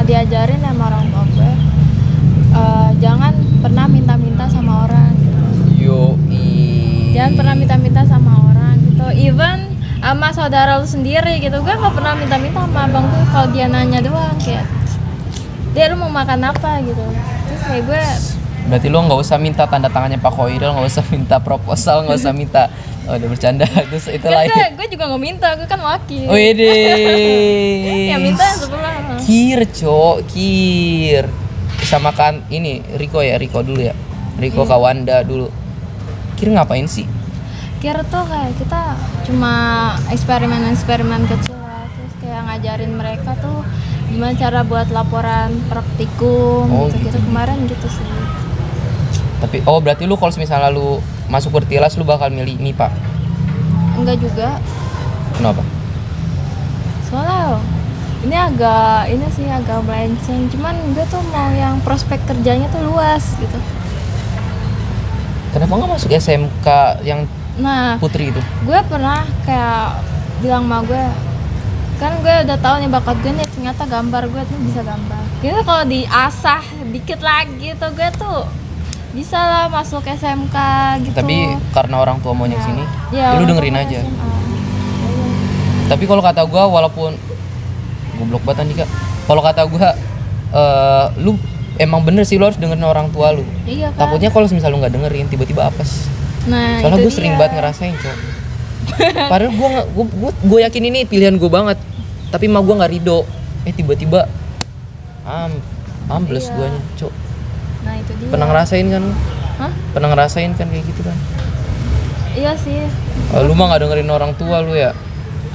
diajarin sama orang tua gue, jangan pernah minta-minta sama orang gitu. Jangan pernah minta-minta sama orang gitu. Even sama saudara lu sendiri gitu, gue nggak pernah minta-minta sama abang gue. Kalau dia nanya doang kayak, dia lu mau makan apa gitu. Terus kayak gue, Berarti lu nggak usah minta tanda tangannya Pak Khoirul, nggak usah minta proposal, nggak usah minta. Oh, udah bercanda. Terus itu kan lain. gue juga nggak minta, gue kan wakil. Wede. Yang minta yang sebelah. Kir, Kir. Sama kan ini Riko dulu ya. Riko Kawanda dulu. Kir ngapain sih? Kira tuh kayak kita cuma eksperimen kecil lah, terus kayak ngajarin mereka tuh gimana cara buat laporan praktikum Oh, gitu kemarin gitu sih. Tapi berarti lu kalau misalnya lu masuk Pertilas lu bakal milih MIPA. Enggak juga, Kenapa? soalnya ini agak melenceng, cuman gue tuh mau yang prospek kerjanya tuh luas gitu. Kenapa nggak masuk SMK yang Nah, Putri itu? gue pernah kayak bilang sama gue, kan gue udah tahu nih bakat gue nih, ternyata gambar gue tuh bisa gambar. Kita kalau diasah dikit lagi tuh gue tuh bisa lah masuk SMK gitu. Tapi karena orang tua maunya sini, ya, lu orang dengerin tua aja. SMA. Tapi kalau kata gua, walaupun goblok banget Andika, kalau kata gua lu emang bener sih, lu harus dengerin orang tua lu. Iya kan? Takutnya kalau misal lu nggak dengerin, tiba-tiba apes. Nah, Soalnya itu gue sering dia. banget ngerasain, Cok. Padahal gue yakin ini pilihan gue banget, tapi mah gue nggak ridho. Tiba-tiba ambles Iya. guanya, Cok. Nah, itu dia. Pernah ngerasain kan lu? Hah? Pernah ngerasain kan kayak gitu kan? Iya sih. Lu mah nggak dengerin orang tua lu ya?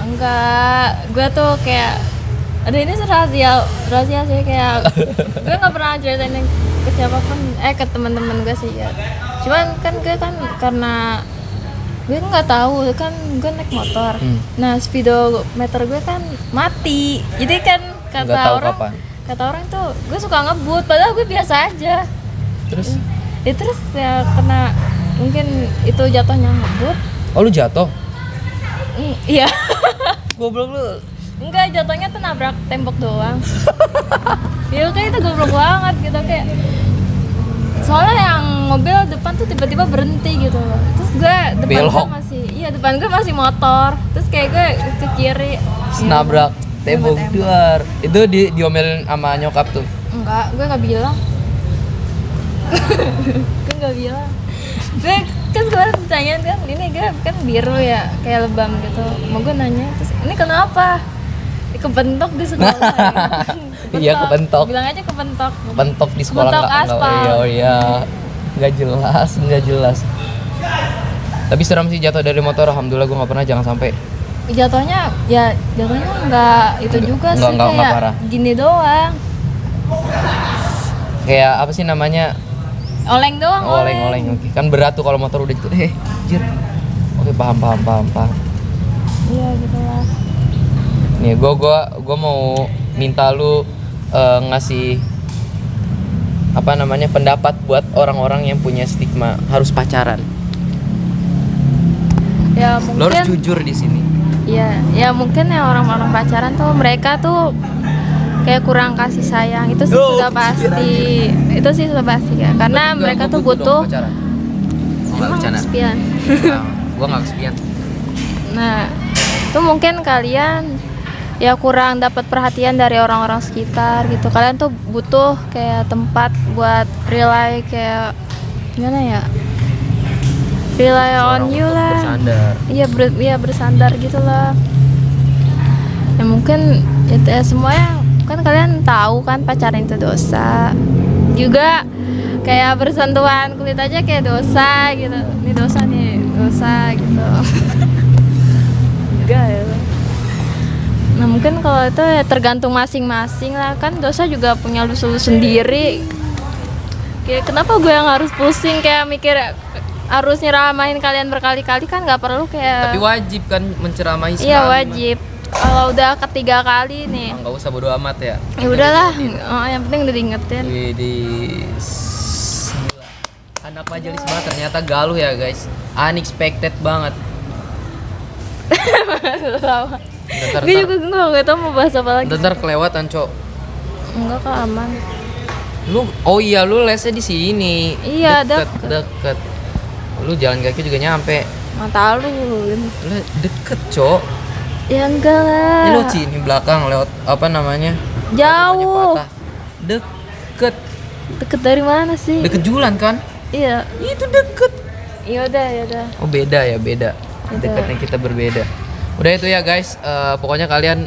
Enggak, gue tuh kayak ini rahasia sih, kayak gue nggak pernah ceritain ke siapapun, ke teman-teman gue sih ya. Cuman kan gue kan karena gue nggak tahu kan, gue naik motor. Nah, speedometer gue kan mati, jadi kan Nggak tahu kapan. kata orang tuh gue suka ngebut, padahal gue biasa aja. Terus? Terus ya kena, mungkin itu jatuhnya ngebut. Oh, lu jatuh? Iya. Goblok lu. Enggak, jatuhnya tuh nabrak tembok doang. Ya kayak itu goblok banget gitu, kayak soalnya yang mobil depan tuh tiba-tiba berhenti gitu loh. Terus gue depan gue masih motor. Terus kayak gue ke kiri. Nabrak tembok luar. Itu diomelin sama nyokap tuh. Enggak, gue nggak bilang. Gue nggak bilang. Gue kan kemarin ditanyain kan, ini gue kan biru ya, kayak lebam gitu. Mau gue nanya, terus ini kenapa? Kebentok di sekolah. Iya, kebentok. Bilang aja kebentok. Bentok di sekolah Bentok nggak aspal. iya nggak jelas. Tapi serem sih jatuh dari motor. Alhamdulillah gue nggak pernah, jangan sampai. Jatuhnya nggak itu juga sih, nggak kayak parah. gini doang, Kayak apa sih namanya? oleng doang. Oleng. Oke. Kan berat tuh kalau motor udah gitu. Anjir. Oke, paham. Iya gitu lah. Nih, gua mau minta lu ngasih apa namanya pendapat buat orang-orang yang punya stigma harus pacaran. Ya Lo harus mungkin. jujur di sini. Ya mungkin ya orang-orang pacaran tuh mereka tuh kayak kurang kasih sayang, itu sih sudah pasti. Itu sih sudah pasti ya, karena Berarti mereka gua tuh butuh dong butuh. pacaran. Emang kesepian. Gua nggak kesepian. Nah, itu mungkin kalian ya kurang dapat perhatian dari orang-orang sekitar gitu. Kalian tuh butuh kayak tempat buat rely, kayak gimana ya? Rely on you lah. Bersandar. Iya bersandar gitu lah. Ya mungkin ya semuanya kan kalian tahu kan pacaran itu dosa. Juga kayak bersentuhan kulit aja kayak dosa gitu. Ini dosa gitu. Enggak ya. Nah mungkin kalau itu ya tergantung masing-masing lah, kan dosa juga punya lu sendiri. Kayak kenapa gue yang harus pusing kayak mikir harus nyeramain kalian berkali-kali, kan nggak perlu kayak. Tapi wajib kan menceramahi sekali. Iya wajib. Kalau udah ketiga kali nih, Nggak usah bodo amat ya. ya udahlah. Yang penting udah diingetin. Widis. Anak majelis banget ternyata galuh ya guys. Unexpected banget. Bentar, Gue juga nggak tahu mau bahas apa lagi. Bentar kelewatan, Cok. Enggak kok, aman. Lu lesnya di sini. Iya, deket. Lu jalan kaki juga nyampe. Mata lu. Lu deket, Cok. Ya enggak lah. Ini lo sini belakang lewat apa namanya? Jauh. Patah. Deket. Deket dari mana sih? Deket Julan kan? Iya. Itu deket. Ya udah. Oh beda. Dekatnya kita berbeda. Udah itu ya guys. Pokoknya kalian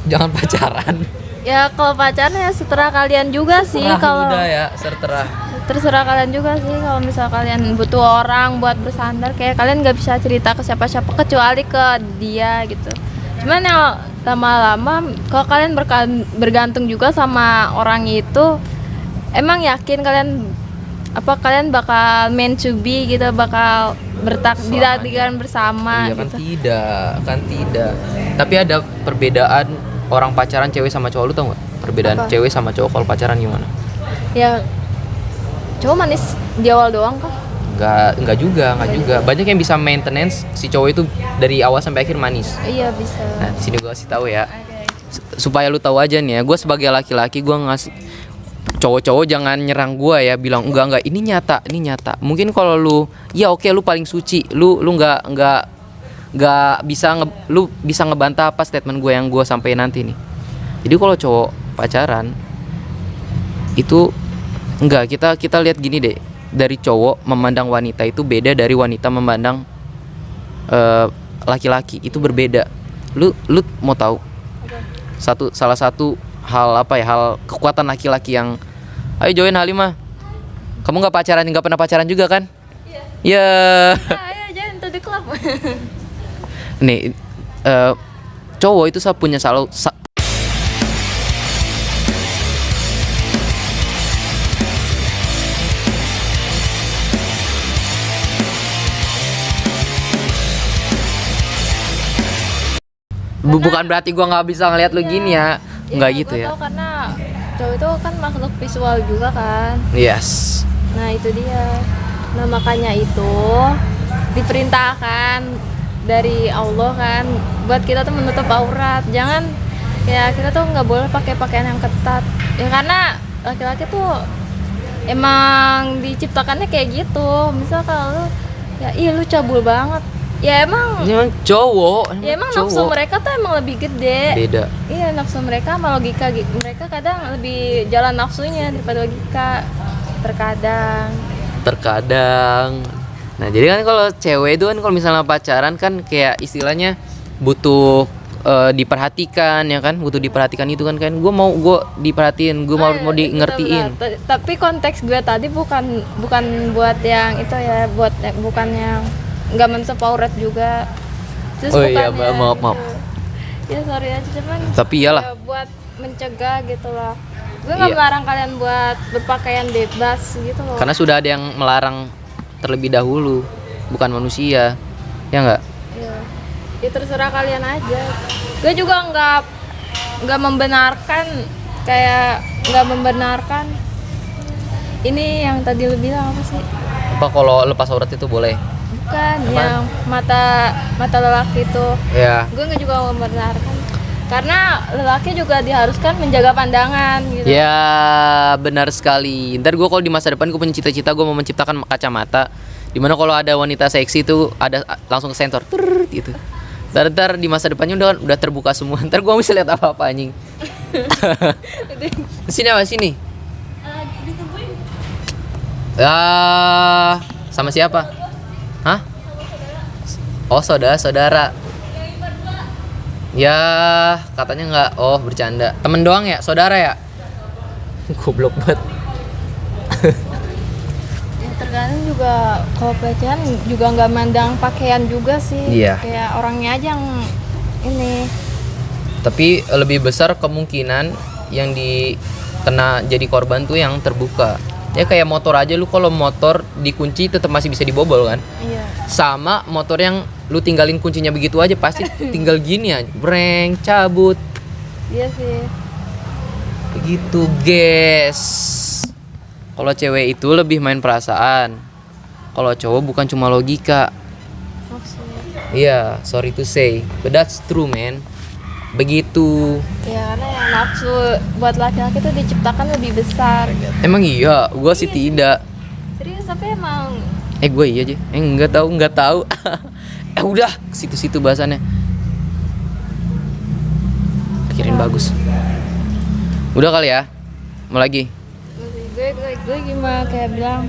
jangan pacaran. Ya kalau pacaran ya seterah kalian juga sih. Kalau Udah ya, terserah. terserah kalian juga sih. Kalau misal kalian butuh orang buat bersandar, kayak kalian nggak bisa cerita ke siapa-siapa kecuali ke dia gitu. Cuman ya lama-lama kalau kalian bergantung juga sama orang itu, emang yakin kalian bakal meant to be gitu, bakal ditakdirkan bersama Iya kan gitu. tidak. Tapi ada perbedaan orang pacaran cewek sama cowok, lu tau nggak? Perbedaan Apa? cewek sama cowok kalau pacaran gimana? Ya cowok manis di awal doang kok. Enggak juga. Banyak yang bisa maintenance si cowok itu dari awal sampai akhir manis. Iya bisa. Nah, di sini gue kasih tahu ya. Oke. Supaya lu tahu aja nih ya, gue sebagai laki-laki gue ngasih cowok-cowok jangan nyerang gue ya, bilang enggak ini nyata. Mungkin kalau lu ya oke, lu paling suci, lu nggak bisa lu bisa ngebantah apa statement gue yang gue sampai nanti nih. Jadi kalau cowok pacaran itu enggak, kita lihat gini deh, dari cowok memandang wanita itu beda dari wanita memandang laki-laki, itu berbeda. Lu mau tahu salah satu hal apa ya, hal kekuatan laki-laki yang ayo join Halimah, kamu nggak pernah pacaran juga kan? Iya. Ayo jangan tuh di klub. Nih cowok itu punya bukan berarti gua nggak bisa ngeliat lu gini ya, nggak gitu gua ya. tahu karena cowok itu kan makhluk visual juga kan. Yes. Nah itu dia. Nah makanya itu diperintahkan dari Allah kan buat kita tuh menutup aurat. Jangan ya, kita tuh nggak boleh pakai pakaian yang ketat. Ya karena laki-laki tuh emang diciptakannya kayak gitu. Misal kalau ya lu cabul banget. Ya emang Cowok. ya emang nafsu mereka tuh emang lebih gede. Beda. Iya, nafsu mereka sama logika mereka kadang lebih jalan nafsunya daripada logika. Terkadang. Nah, jadi kan kalau cewek itu kan kalau misalnya pacaran kan kayak istilahnya butuh diperhatikan ya kan, butuh diperhatikan itu kan gue diperhatiin, gue mau di ngertiin. Tapi konteks gue tadi bukan buat yang itu ya, bukan yang nggak menutup aurat juga. Terus Oh iya, bukannya maaf. Ya sorry aja, cuman Tapi iyalah. ya buat mencegah gitu lah. Gue nggak Iya. melarang kalian buat berpakaian bebas gitu loh. Karena sudah ada yang melarang terlebih dahulu, bukan manusia. Ya enggak? Ya terserah kalian aja. Gue juga nggak membenarkan ini yang tadi lu bilang apa sih? Apa kalau lepas aurat itu boleh? Bukan, Apaan? yang mata lelaki itu. Ya. Gue nggak juga membenarkan. Karena lelaki juga diharuskan menjaga pandangan gitu. Ya, benar sekali. Ntar gue kalau di masa depan gue punya cita-cita gue mau menciptakan kacamata, dimana kalau ada wanita seksi itu ada langsung ke sensor gitu. Ntar di masa depannya udah terbuka semua. Ntar gue bisa lihat apa anjing. Sini apa sini? Sama siapa? Hah? Oh, saudara. Ya, katanya nggak. Oh, bercanda. Temen doang ya, saudara ya? Goblok banget. Ya terkadang juga kalau pelecehan juga nggak mandang pakaian juga sih. Iya. Kayak orangnya aja yang ini. Tapi lebih besar kemungkinan yang dikena jadi korban tuh yang terbuka. Ya kayak motor aja, lu kalau motor dikunci tetap masih bisa dibobol kan? Iya. Sama motor yang lu tinggalin kuncinya begitu aja pasti tinggal gini aja, breng, cabut. Iya sih. Begitu, guys. Kalau cewek itu lebih main perasaan. Kalau cowok bukan cuma logika. Maksudnya. Iya, sorry to say, but that's true, man. Begitu. Ya karena yang nafsu buat laki-laki tuh diciptakan lebih besar gitu. Emang iya, gua sih tidak. Serius, tapi emang Gue iya aja. Enggak tahu. Udah, ke situ-situ bahasannya. Pikirin bagus. Udah kali ya. Mau lagi. gue gimana kayak bilang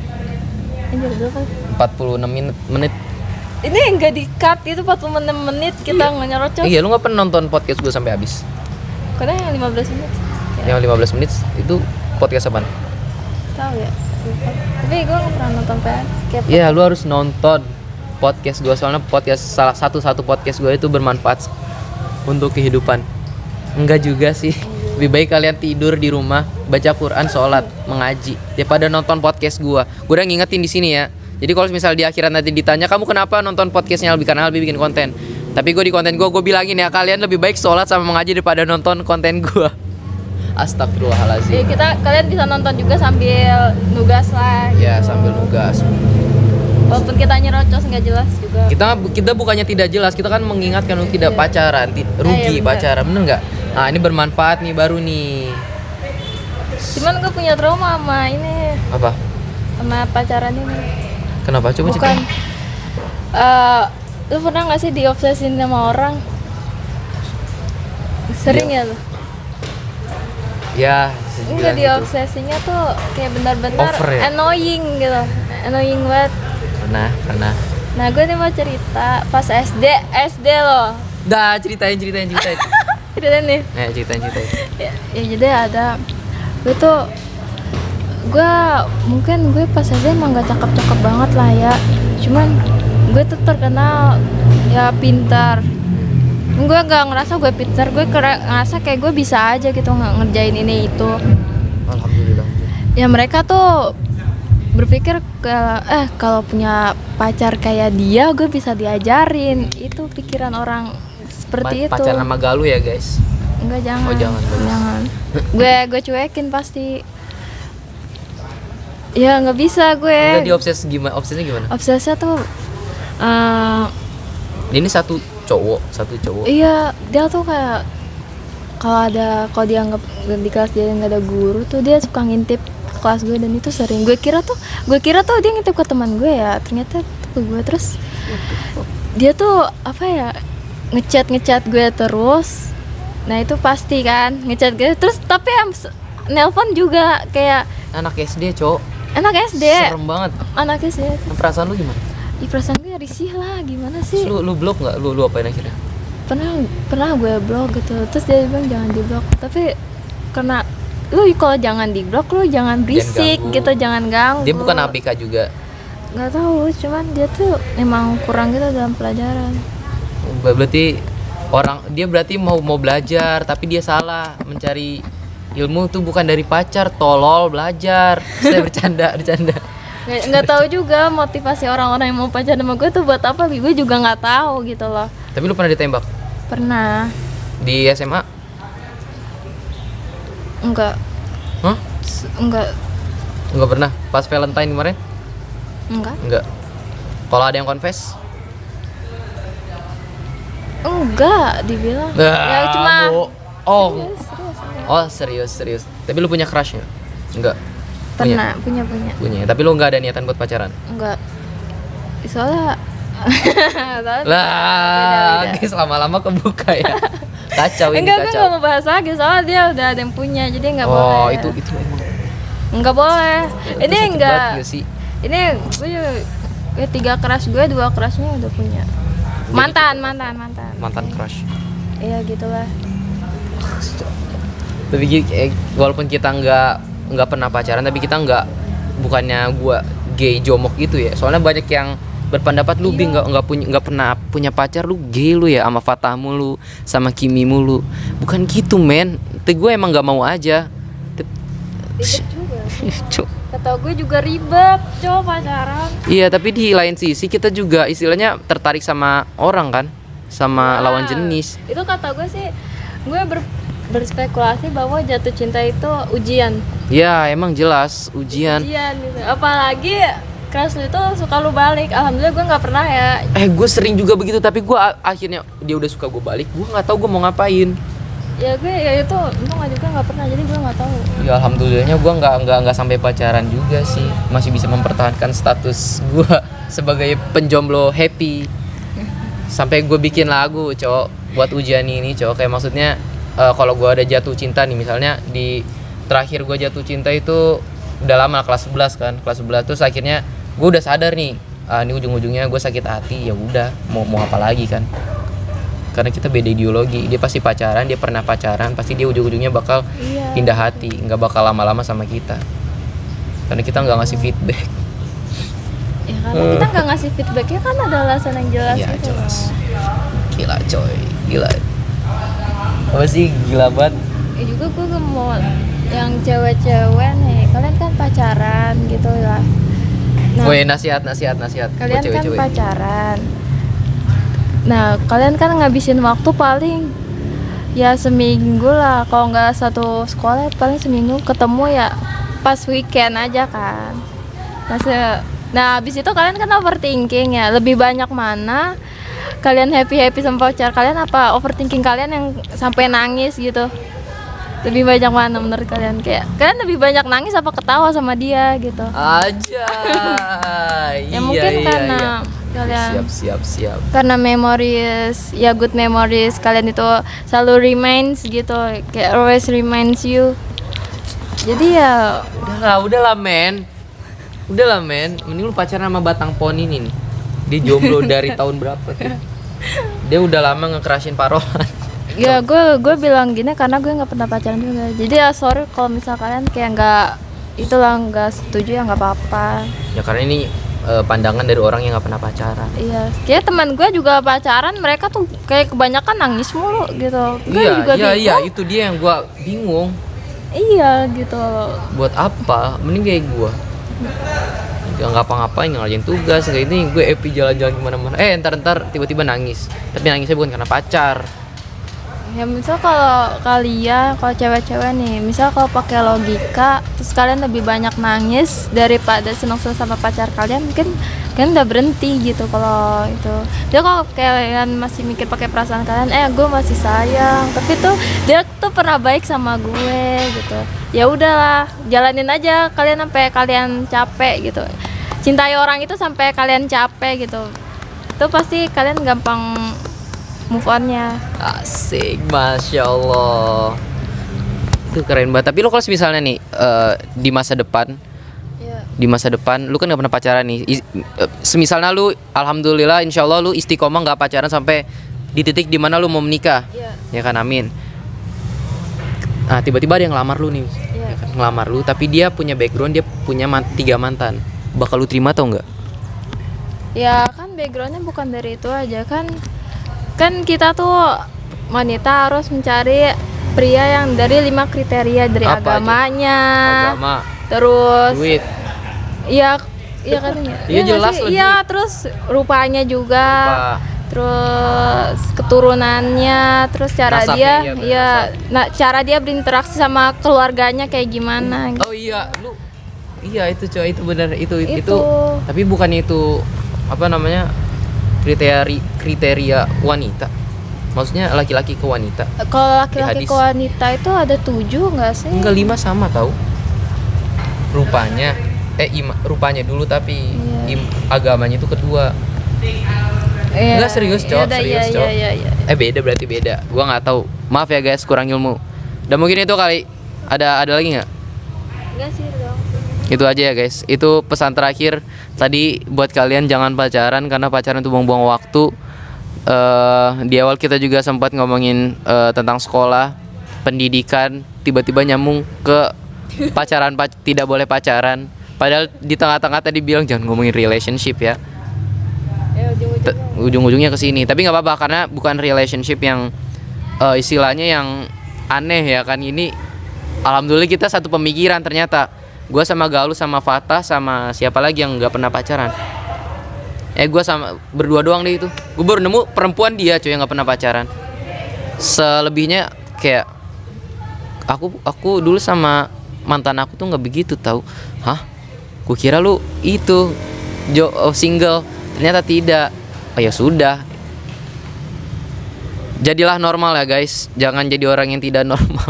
ini berapa? 46 menit. Ini enggak di-cut, itu 46 menit kita ngerocos. Iya, lu enggak pernah nonton podcast gue sampai habis. Karena yang 15 menit. Yang 15 menit itu podcast apaan? Tahu ya. Lupa. Tapi gue nggak pernah nonton kayak Iya, lu harus nonton podcast gue, soalnya podcast salah satu podcast gue itu bermanfaat untuk kehidupan. Enggak juga sih. Lebih baik kalian tidur di rumah, baca Quran, sholat, mengaji daripada nonton podcast gue. Gue udah ngingetin di sini ya. Jadi kalau misal di akhirat nanti ditanya kamu kenapa nonton podcastnya Albi, karena Albi bikin konten. Tapi gue di konten gue bilangin ya, kalian lebih baik sholat sama mengaji daripada nonton konten gue. Astagfirullahaladzim. kalian bisa nonton juga sambil nugas lah. Ya gitu. sambil nugas. Walaupun kita nyerocos nggak jelas juga. Kita bukannya tidak jelas, kita kan mengingatkan untuk tidak pacaran, rugi iya, bener. pacaran, bener nggak? Nah ini bermanfaat nih baru nih. Cuman gue punya trauma sama ini, Apa? sama pacaran ini. Kenapa? Coba Bukan. ceritain. Lu pernah nggak sih diobsesin sama orang? Sering ya lu? Ya, bisa Enggak, dibilang gitu. diobsesinya tuh kayak benar-benar Over ya? annoying gitu. Annoying banget. Pernah. Nah, gue nih mau cerita pas SD loh. Dah, ceritain. Ceritain nih. Ceritain. Ya jadi ada gue mungkin pas SD emang gak cakep-cakep banget lah ya. Cuman gue tuh terkenal ya pintar. Gue gak ngerasa gue pintar, gue ngerasa kayak gue bisa aja gitu ngerjain ini itu. Alhamdulillah. Ya mereka tuh berpikir kalau punya pacar kayak dia gue bisa diajarin. Itu pikiran orang seperti itu. Pacaran sama Galuh ya guys. Enggak, jangan. Oh, jangan. Gue cuekin pasti. Ya nggak bisa gue. Dia obsesnya gimana? Obsesnya tuh Ini satu cowok. iya, dia tuh kayak kalau dia nggak di kelas dia nggak ada guru tuh dia suka ngintip ke kelas gue, dan itu sering. Gue kira tuh dia ngintip ke teman gue ya, ternyata ke gue. Terus dia tuh apa ya, ngechat gue terus. Nah itu pasti kan ngechat gue terus, tapi nelpon juga kayak Anak SD, Cok. anak SD. Serem banget. Anak SD. Perasaan lu gimana? Perasaan gue risih lah, gimana sih? Terus lu blok nggak? Lu apain akhirnya? Pernah gue blok gitu. Terus dia bilang jangan diblok, tapi karena lu kalau jangan diblok lu jangan berisik ganggu. gitu, jangan ganggu. Dia bukan ABK juga. Nggak tahu, cuman dia tuh emang kurang gitu dalam pelajaran. Berarti dia berarti mau belajar tapi dia salah mencari ilmu tuh bukan dari pacar, tolol belajar. Saya bercanda. Nggak tahu juga motivasi orang-orang yang mau pacaran sama gue tuh buat apa, gue juga nggak tahu gitu loh. Tapi lu pernah ditembak? Pernah. Di SMA? Enggak. Hah? Enggak. Enggak pernah. Pas Valentine kemarin? Enggak. Kalau ada yang confess? Enggak, dibilang. Ya cuma serius. Tapi lu punya crush nggak? Enggak. pernah punya. Punya. Tapi lu nggak ada niatan buat pacaran? Enggak. Soalnya Lah, guys, lama-lama kebuka ya. Kacau ini, enggak, gue kacau. nggak mau bahas lagi soalnya dia udah ada yang punya, jadi nggak Oh, boleh. itu emang. Nggak boleh. Ini sakit enggak. banget nggak sih? Ini gue juga 3 keras gue, 2 kerasnya udah punya. Mantan. Mantan crush. Iya gitulah. Tapi walaupun kita nggak pernah pacaran, tapi kita bukannya gua gay jomok gitu ya. Soalnya banyak yang berpendapat lu Bing nggak pernah punya pacar, lu gay lu ya, sama Fatah mulu, sama Kimi mulu. Bukan gitu men. Tapi gue emang nggak mau aja. Ribet juga. Cuk. Kata gue juga ribet, coba pacaran. Iya, tapi di lain sisi kita juga istilahnya tertarik sama orang kan, sama Nah, lawan jenis. Itu kata gue sih, gue berspekulasi bahwa jatuh cinta itu ujian. Ya emang jelas ujian. Gitu. Apalagi crush lu itu suka lu balik. Alhamdulillah gue nggak pernah ya. Gue sering juga begitu, tapi gue akhirnya dia udah suka gue balik, gue nggak tahu gue mau ngapain. Ya gue ya itu untung aja gue nggak pernah, jadi gue nggak tahu. Ya alhamdulillahnya gue nggak sampai pacaran juga sih, masih bisa mempertahankan status gue sebagai penjomblo happy. Sampai gue bikin lagu cowok buat ujian ini cowok, kayak maksudnya kalau gue ada jatuh cinta nih, misalnya di terakhir gue jatuh cinta itu udah lama, kelas 11 kan, kelas 11 terus akhirnya gue udah sadar nih, ini ujung-ujungnya gue sakit hati, ya udah mau apa lagi kan. Karena kita beda ideologi, dia pasti pacaran, dia pernah pacaran, pasti dia ujung-ujungnya bakal pindah hati, nggak bakal lama-lama sama kita, karena kita nggak ngasih feedback. Ya karena kita nggak ngasih feedback ya kan ada alasan yang jelas. Ya gitu jelas. loh. Gila coy, gila. Apa sih gila banget? Ya juga gue mau yang cewek-cewek nih, kalian kan pacaran gitu lah. Nah, Woi, nasihat buat kalian kan cewek-cewek. pacaran. Nah, kalian kan ngabisin waktu paling ya seminggu lah, kalau nggak satu sekolah paling seminggu ketemu ya pas weekend aja kan. Nah, habis itu kalian kan overthinking ya. Lebih banyak mana kalian happy sama pacar kalian apa overthinking kalian yang sampai nangis gitu? Lebih banyak mana menurut kalian? Kayak kalian lebih banyak nangis apa ketawa sama dia gitu? Aja. Ya mungkin karena kalian Siap. karena memories, ya good memories kalian itu selalu reminds gitu, kayak always reminds you. Jadi ya Udahlah men. Mending lu pacaran sama Batang Poni ini nih. Dia jomblo dari tahun berapa tuh? Dia udah lama nge-crushin Pak Rohan. ya gue bilang gini karena gue nggak pernah pacaran juga. Jadi ya sorry kalau misal kalian kayak nggak setuju ya nggak apa-apa. Ya karena ini pandangan dari orang yang nggak pernah pacaran. Iya, kayak teman gue juga pacaran, mereka tuh kayak kebanyakan nangis mulu gitu. Gue juga Iya, bingung. itu dia yang gua bingung. Iya gitu. Buat apa? Mending kayak gua. Gak ngapa-ngapain, nggak ngerjain tugas, kayak ini gue happy jalan-jalan kemana-mana. Ntar tiba-tiba nangis. Tapi nangisnya bukan karena pacar. Ya misal kalau kalian, kalau cewek-cewek nih, misal kalau pakai logika, terus kalian lebih banyak nangis daripada senang-senang sama pacar kalian, mungkin kalian udah berhenti gitu kalau itu. Dia kalau kalian masih mikir pakai perasaan kalian, gue masih sayang, tapi tuh dia tuh pernah baik sama gue gitu. Ya udahlah, jalanin aja kalian sampai kalian capek gitu. Cintai orang itu sampai kalian capek gitu. Itu pasti kalian gampang move on-nya. Asik, masya Allah. Itu keren banget. Tapi lo kalau misalnya nih di masa depan, lu kan nggak pernah pacaran nih. Semisalnya lu, alhamdulillah, insya Allah lu istiqomah nggak pacaran sampai di titik dimana lu mau menikah. Ya kan, amin. Nah tiba-tiba ada yang ngelamar lu nih, ya kan, ngelamar lu, tapi dia punya background, dia punya 3 mantan. Bakal lu terima atau enggak? Ya kan backgroundnya bukan dari itu aja kan kita tuh wanita harus mencari pria yang dari 5 kriteria dari Apa agamanya, Agama, terus duit. iya kan Iya, jelas sih? lah, Iya, terus rupanya juga, Rupa. terus keturunannya, terus cara Nasabnya, dia cara dia berinteraksi sama keluarganya kayak gimana gitu. Oh iya, itu coy, itu benar, itu. Itu. Tapi bukan itu apa namanya? kriteria wanita. Maksudnya laki-laki ke wanita. Kalau laki-laki hadis. ke wanita itu ada 7 nggak sih? Enggak, 5 sama tahu. Rupanya rupanya dulu tapi Iya. agamanya itu kedua. Iya. Enggak, serius, Cok, Yaudah, serius, iya, Cok. iya. Beda, berarti beda. Gua nggak tahu. Maaf ya guys, kurang ilmu. Dan mungkin itu kali. Ada lagi nggak? Enggak sih dong. Itu aja ya guys. Itu pesan terakhir tadi buat kalian, jangan pacaran karena pacaran itu buang-buang waktu. Di awal kita juga sempat ngomongin tentang sekolah, pendidikan, tiba-tiba nyambung ke pacaran, tidak boleh pacaran. Padahal di tengah-tengah tadi bilang jangan ngomongin relationship ya. Ujung-ujungnya ke sini. Tapi nggak apa-apa karena bukan relationship yang istilahnya yang aneh ya kan. Ini alhamdulillah kita satu pemikiran ternyata. Gue sama Galuh sama Fatah sama siapa lagi yang nggak pernah pacaran. Gue sama berdua doang deh itu. Gue baru nemu perempuan dia cuy yang nggak pernah pacaran. Selebihnya kayak aku dulu sama mantan aku tuh nggak begitu tahu. Hah? Gue kira lu itu single. Ternyata tidak. Oh ya sudah. Jadilah normal ya guys. Jangan jadi orang yang tidak normal.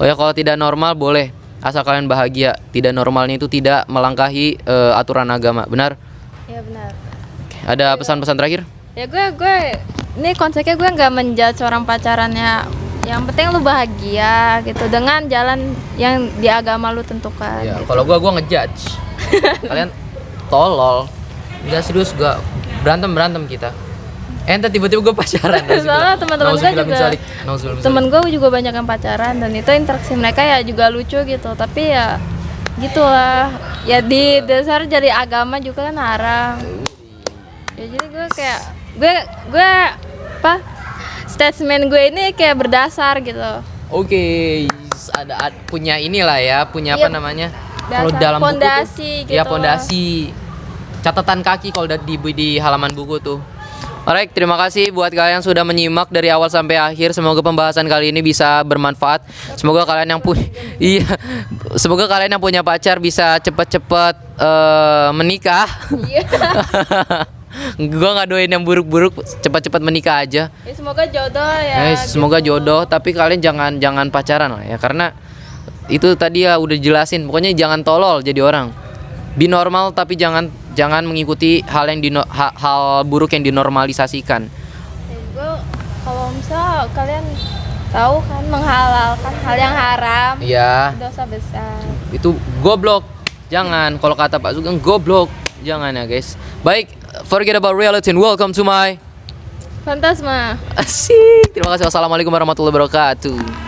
Oh ya, kalau tidak normal boleh. Asal kalian bahagia. Tidak normalnya itu tidak melangkahi aturan agama. Benar? Iya benar. Ada pesan-pesan terakhir? Ya gue ini konsepnya gue nggak menjudge orang pacarannya. Yang penting lu bahagia gitu dengan jalan yang di agama lu tentukan. Ya, gitu. kalau gua ngejudge. Kalian tolol. Enggak, serius, gua berantem kita. Entar tiba-tiba gue pacaran. Soalnya teman-teman gue juga, temen gue juga banyak yang pacaran dan itu interaksi mereka ya juga lucu gitu. Tapi ya gitulah. Ya di dasar dari agama juga kan haram. Ya jadi gue kayak gue statement gue ini kayak berdasar gitu. Oke, ada punya inilah ya, punya apa namanya? Kalau dalam fondasi buku tuh, gitu. ya fondasi. Catatan kaki kalau di halaman buku tuh. Alright, terima kasih buat kalian yang sudah menyimak dari awal sampai akhir. Semoga pembahasan kali ini bisa bermanfaat. Semoga kalian yang punya iya, semoga kalian yang punya pacar bisa cepet-cepet menikah. Iya. Gue nggak doain yang buruk-buruk, cepat-cepat menikah aja. Ya, semoga jodoh ya. Semoga gitu. jodoh, tapi kalian jangan pacaran lah ya, karena itu tadi ya udah jelasin. Pokoknya jangan tolol jadi orang. Be normal tapi jangan mengikuti hal yang hal buruk yang dinormalisasikan. Ya juga kalau misal kalian tahu kan menghalalkan hal yang haram, Iya. dosa besar. Itu goblok. Jangan, kalau kata Pak Sugeng goblok. Jangan ya guys. Baik, forget about reality and welcome to my Fantasma. Asik. Terima kasih. Wassalamualaikum warahmatullahi wabarakatuh.